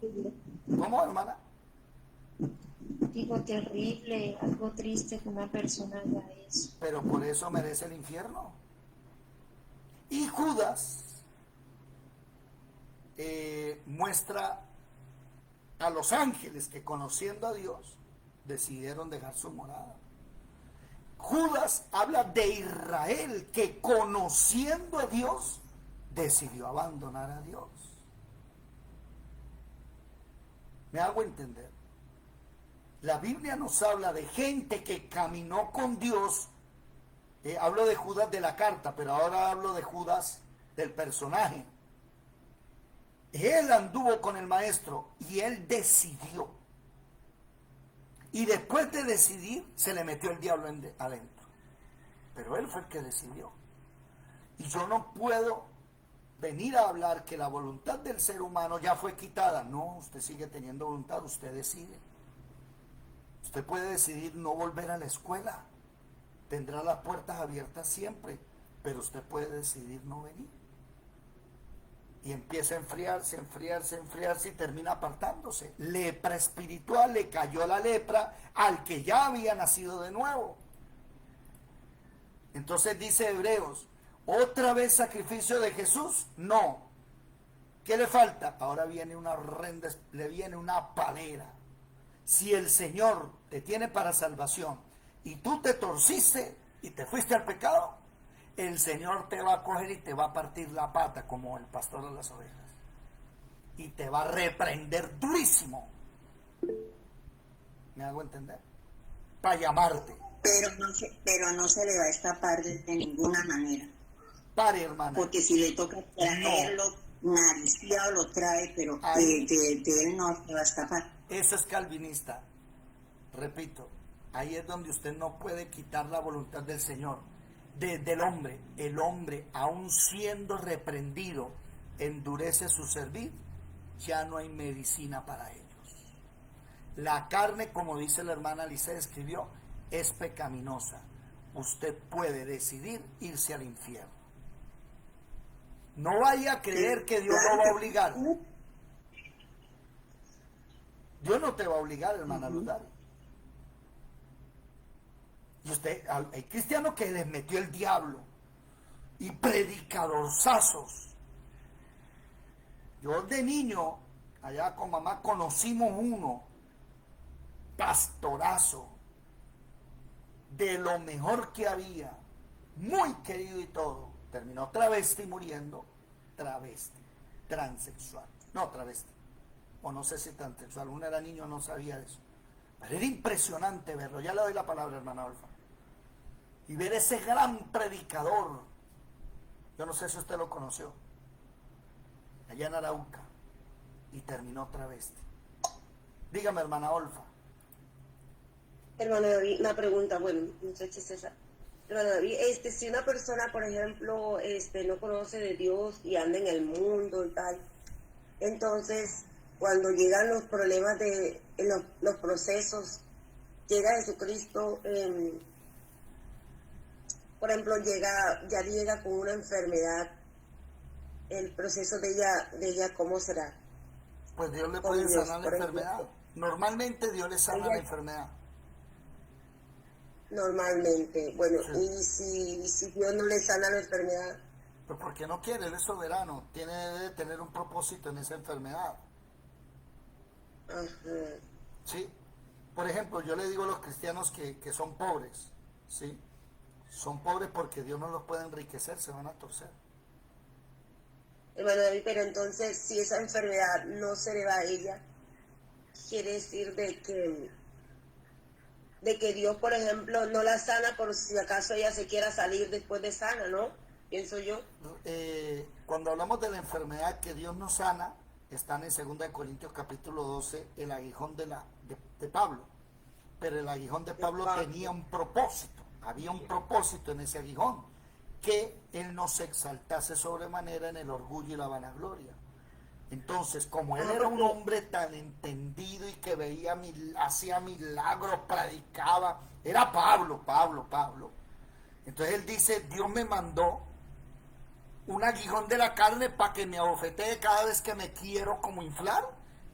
¿Cómo, hermana?
Digo, terrible, algo triste que una persona haga eso.
Pero por eso merece el infierno. Y Judas muestra a los ángeles que, conociendo a Dios, decidieron dejar su morada. Judas habla de Israel que, conociendo a Dios, decidió abandonar a Dios. ¿Me hago entender? La Biblia nos habla de gente que caminó con Dios. Hablo de Judas de la carta, pero ahora hablo de Judas del personaje. Él anduvo con el maestro y él decidió. Y después de decidir, se le metió el diablo adentro. Pero él fue el que decidió. Y yo no puedo venir a hablar que la voluntad del ser humano ya fue quitada. No, usted sigue teniendo voluntad, usted decide. Usted puede decidir no volver a la escuela. Tendrá las puertas abiertas siempre, pero usted puede decidir no venir. Y empieza a enfriarse y termina apartándose. Lepra espiritual, le cayó la lepra al que ya había nacido de nuevo. Entonces dice Hebreos, ¿otra vez sacrificio de Jesús? No. ¿Qué le falta? Ahora viene le viene una palera. Si el Señor te tiene para salvación y tú te torciste y te fuiste al pecado, el Señor te va a coger y te va a partir la pata como el pastor de las ovejas. Y te va a reprender durísimo. ¿Me hago entender? Para llamarte.
Pero no se le va a escapar de ninguna manera.
Pare, hermana.
Porque si le toca traerlo, nariciado lo trae, pero de él no se va a escapar.
Eso es calvinista. Repito, ahí es donde usted no puede quitar la voluntad del Señor, del hombre. El hombre, aun siendo reprendido, endurece su servir, ya no hay medicina para ellos. La carne, como dice la hermana Alicia, escribió, es pecaminosa. Usted puede decidir irse al infierno. No vaya a creer que Dios lo va a obligar. Dios no te va a obligar, hermana Lutari. Y usted, hay cristianos que les metió el diablo y predicadorzazos. Yo de niño, allá con mamá, conocimos uno, pastorazo, de lo mejor que había, muy querido y todo. Terminó travesti muriendo, transexual, no travesti, o no sé si transexual, uno era niño, no sabía de eso. Pero era impresionante verlo, ya le doy la palabra, hermana Alfa. Y ver ese gran predicador, yo no sé si usted lo conoció, allá en Arauca, y terminó travesti. Dígame, hermana Olfa.
Hermano David, una pregunta, bueno, no sé si es esa. Hermano David, si una persona, por ejemplo, no conoce de Dios y anda en el mundo y tal, entonces, cuando llegan los problemas los procesos, llega Jesucristo, por ejemplo, ya llega con una enfermedad, el proceso de ella, ¿cómo será?
Pues Dios le puede sanar la enfermedad. Normalmente Dios le sana la enfermedad.
Normalmente, bueno,
Sí.
y si Dios no le sana la enfermedad,
Pues porque no quiere, Él es soberano, debe tener un propósito en esa enfermedad.
ajá,
¿Sí? Por ejemplo, yo le digo a los cristianos que son pobres, ¿sí? Son pobres porque Dios no los puede enriquecer, se van a torcer.
hermano David, pero entonces si esa enfermedad no se le va a ella, quiere decir de que Dios, por ejemplo, no la sana por si acaso ella se quiera salir después de sana, ¿no? Pienso yo.
Cuando hablamos de la enfermedad que Dios nos sana, están en 2 Corintios capítulo 12, el aguijón de Pablo. Pero el aguijón de Pablo tenía un propósito, había un propósito en ese aguijón, que él no se exaltase sobremanera en el orgullo y la vanagloria. Entonces, como él era un hombre tan entendido y que hacía milagros, predicaba, era Pablo. Entonces él dice, Dios me mandó un aguijón de la carne para que me abofetee cada vez que me quiero como inflar.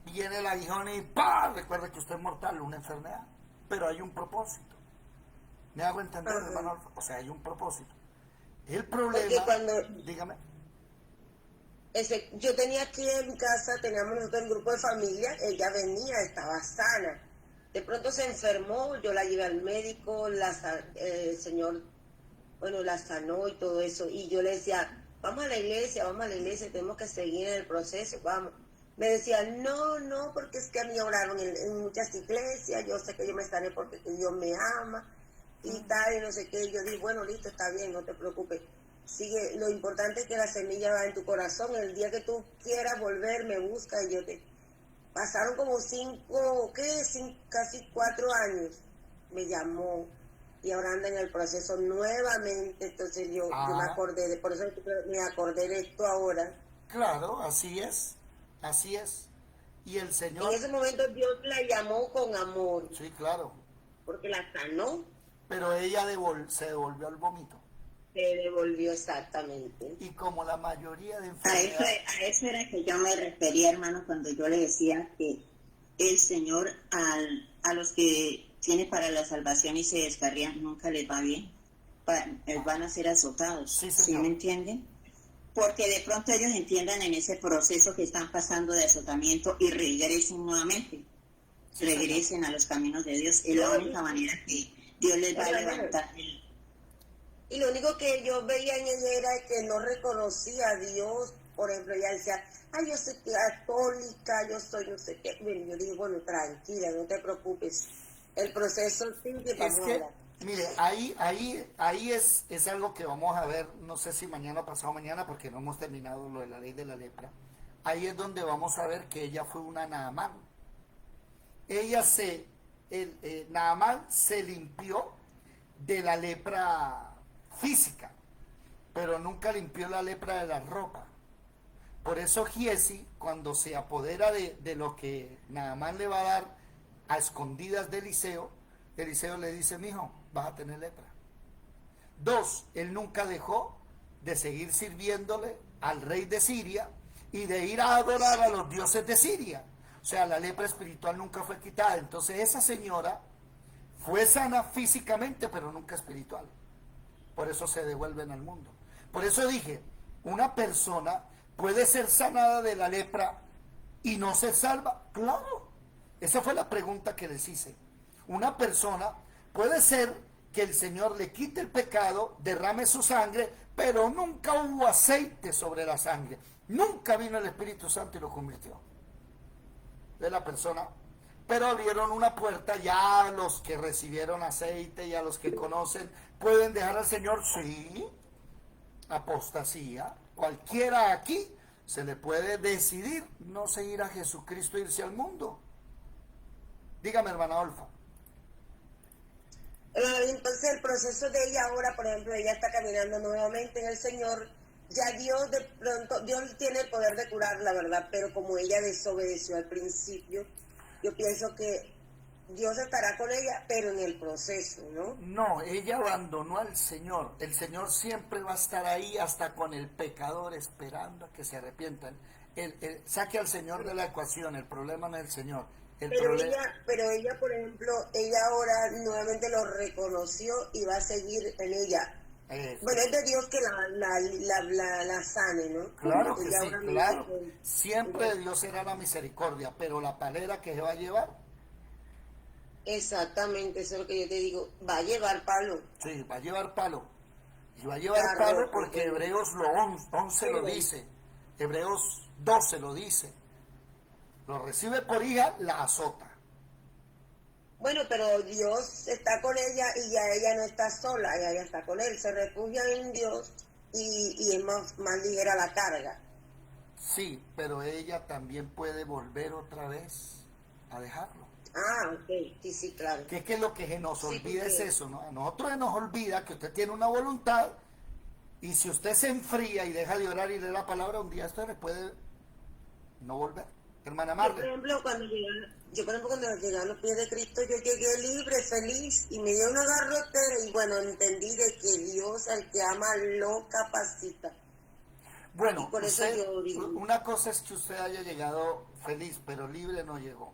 Viene el aguijón y ¡pah! Recuerda que usted es mortal, una enfermedad. Pero hay un propósito. ¿Me hago entender, hermano? O sea, hay un propósito. El problema, dígame.
Yo tenía aquí en mi casa, teníamos nosotros un grupo de familia, ella venía, estaba sana. De pronto se enfermó, yo la llevé al médico, el Señor, bueno, la sanó y todo eso. Y yo le decía, vamos a la iglesia, tenemos que seguir en el proceso, vamos. Me decía, no, porque es que a mí oraron en muchas iglesias, yo sé que yo me sané porque Dios me ama y tal, y no sé qué. Yo dije, bueno, listo, está bien, no te preocupes. Sigue, lo importante es que la semilla va en tu corazón. El día que tú quieras volver, me busca y yo te... Pasaron como casi 4 años. Me llamó y ahora anda en el proceso nuevamente. Entonces yo me acordé, por eso me acordé de esto ahora.
Claro, así es. Y el Señor...
En ese momento Dios la llamó con amor.
Sí, claro.
Porque la sanó.
Pero ella se devolvió al vómito.
Se devolvió exactamente.
Y como la mayoría de enfermedades...
A eso era que yo me refería, hermano, cuando yo le decía que el Señor a los que tiene para la salvación y se descarrían nunca les va bien. Van a ser azotados.
Sí,
¿Sí me entienden?
porque de pronto ellos entiendan en ese proceso que están pasando de azotamiento y regresen nuevamente, regresen a los caminos de Dios. Es la única manera que Dios les va a levantar.
Y lo único que yo veía en ella era que no reconocía a Dios. Por ejemplo, ella decía, ay, yo soy católica, yo soy no sé qué. Bueno, yo dije, bueno, tranquila, no te preocupes. El proceso sigue para ahora.
Mire, ahí es algo que vamos a ver, no sé si mañana o pasado mañana, porque no hemos terminado lo de la ley de la lepra. Ahí es donde vamos a ver que ella fue una Naamán. Naamán se limpió de la lepra física, pero nunca limpió la lepra de la ropa. Por eso Giesi, cuando se apodera de lo que Naamán le va a dar a escondidas de Eliseo le dice, mijo, vas a tener lepra. 2, él nunca dejó de seguir sirviéndole al rey de Siria y de ir a adorar a los dioses de Siria. O sea, la lepra espiritual nunca fue quitada. Entonces esa señora fue sana físicamente, pero nunca espiritual. Por eso se devuelven al mundo. Por eso dije, una persona puede ser sanada de la lepra y no ser salva. Claro, esa fue la pregunta que les hice. Una persona puede ser que el Señor le quite el pecado, derrame su sangre, pero nunca hubo aceite sobre la sangre. Nunca vino el Espíritu Santo y lo convirtió. De la persona. Pero abrieron una puerta, ya los que recibieron aceite y a los que conocen, ¿pueden dejar al Señor? Sí. Apostasía. Cualquiera aquí se le puede decidir no seguir a Jesucristo e irse al mundo. Dígame, hermana Olfa.
Entonces el proceso de ella ahora, por ejemplo, ella está caminando nuevamente en el Señor. Ya Dios de pronto, Dios tiene el poder de curar, la verdad, pero como ella desobedeció al principio, yo pienso que Dios estará con ella, pero en el proceso, ¿no?
No, ella abandonó al Señor. El Señor siempre va a estar ahí hasta con el pecador esperando a que se arrepientan. Saque al Señor de la ecuación, el problema no es el Señor.
Pero ella, por ejemplo, ella ahora nuevamente lo reconoció y va a seguir en ella. Bueno, es de Dios que la sane, ¿no?
Claro que sí, claro. Siempre Dios será la misericordia, pero la palera que se va a llevar.
Exactamente, eso es lo que yo te digo. Va a llevar palo.
Sí, va a llevar palo. Y va a llevar palo porque Hebreos 11 lo dice. Hebreos 12 lo dice. Lo recibe por hija, la azota.
Bueno, pero Dios está con ella y ya ella no está sola, ella está con él. Se refugia en Dios y es más ligera la carga.
Sí, pero ella también puede volver otra vez a dejarlo.
Ah, ok, sí, claro.
Que es que lo que se nos olvida es eso, ¿no? A nosotros se nos olvida que usted tiene una voluntad y si usted se enfría y deja de orar y lee la palabra, un día esto le puede no volver. Hermana Marta.
Por ejemplo, cuando llegué a los pies de Cristo, yo llegué libre, feliz, y me dio una garrotera, y bueno, entendí de que Dios al que ama lo capacita.
Bueno,
y por
usted,
eso yo digo,
una cosa es que usted haya llegado feliz, pero libre no llegó.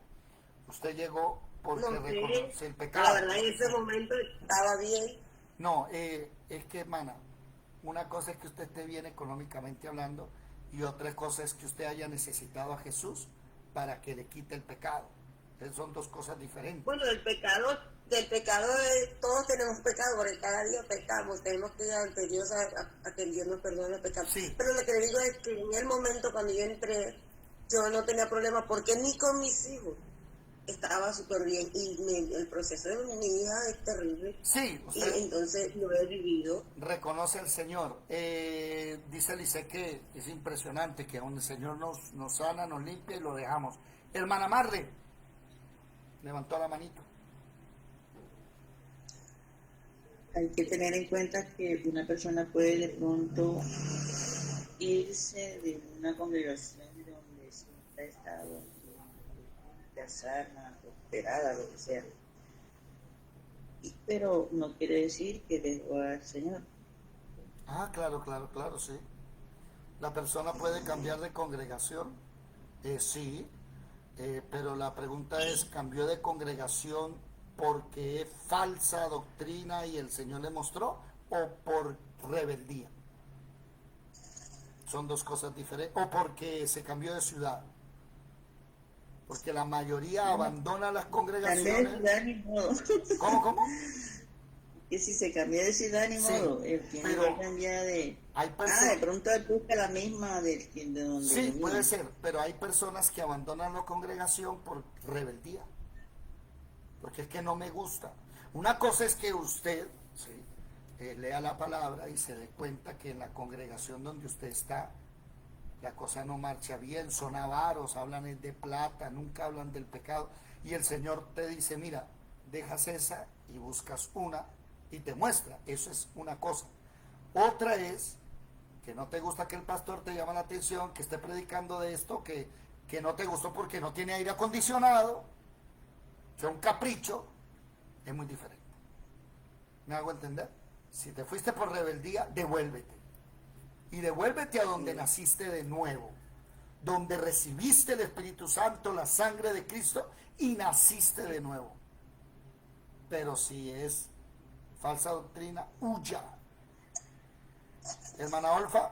Usted llegó porque reconoce el pecado.
La verdad, en ese momento estaba bien.
No, es que, hermana, una cosa es que usted esté bien económicamente hablando, y otra cosa es que usted haya necesitado a Jesús para que le quite el pecado. Son dos cosas diferentes.
Bueno, del pecado todos tenemos pecado, porque cada día pecamos, tenemos que ir ante Dios a que Dios nos perdone el pecado.
Sí.
Pero lo que le digo es que en el momento cuando yo entré, yo no tenía problema, porque ni con mis hijos estaba súper bien, y el proceso de mi hija es terrible.
Sí, usted
y entonces lo he vivido.
reconoce al Señor. Dice Lice que es impresionante que donde el Señor nos sana, nos limpia y lo dejamos. Hermana Marle levantó la manito.
Hay que tener en cuenta que una persona puede de pronto irse de una congregación donde siempre ha estado sana, prosperada, lo que sea. Pero no quiere decir que dejó al Señor.
Ah, claro, sí. La persona puede cambiar de congregación, sí, pero la pregunta es, ¿cambió de congregación porque es falsa doctrina y el Señor le mostró, o por rebeldía? Son dos cosas diferentes. O porque se cambió de ciudad. Porque la mayoría abandona las
Cambié de
congregaciones.
ciudad ni modo.
¿Cómo?
Que si se cambió de ciudad ni
Sí,
modo. El que
pero
no cambia de...
hay
de
personas.
pronto él busca la misma de donde
Sí,
venía.
puede ser, pero hay personas que abandonan la congregación por rebeldía. Porque es que no me gusta. Una cosa es que usted, ¿sí?, lea la palabra y se dé cuenta que en la congregación donde usted está, la cosa no marcha bien, son avaros, hablan de plata, nunca hablan del pecado. Y el Señor te dice, mira, dejas esa y buscas una y te muestra. Eso es una cosa. Otra es que no te gusta que el pastor te llama la atención, que esté predicando de esto, que no te gustó porque no tiene aire acondicionado, que es un capricho, es muy diferente. ¿Me hago entender? Si te fuiste por rebeldía, devuélvete. Y devuélvete a donde naciste de nuevo, donde recibiste el Espíritu Santo, la sangre de Cristo, y naciste de nuevo. Pero si es falsa doctrina, huya. Hermana Olfa,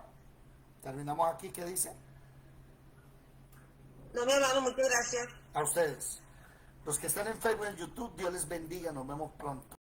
terminamos aquí. ¿Qué dice?
No, mi hermano, muchas gracias.
A ustedes. Los que están en Facebook y en YouTube, Dios les bendiga. Nos vemos pronto.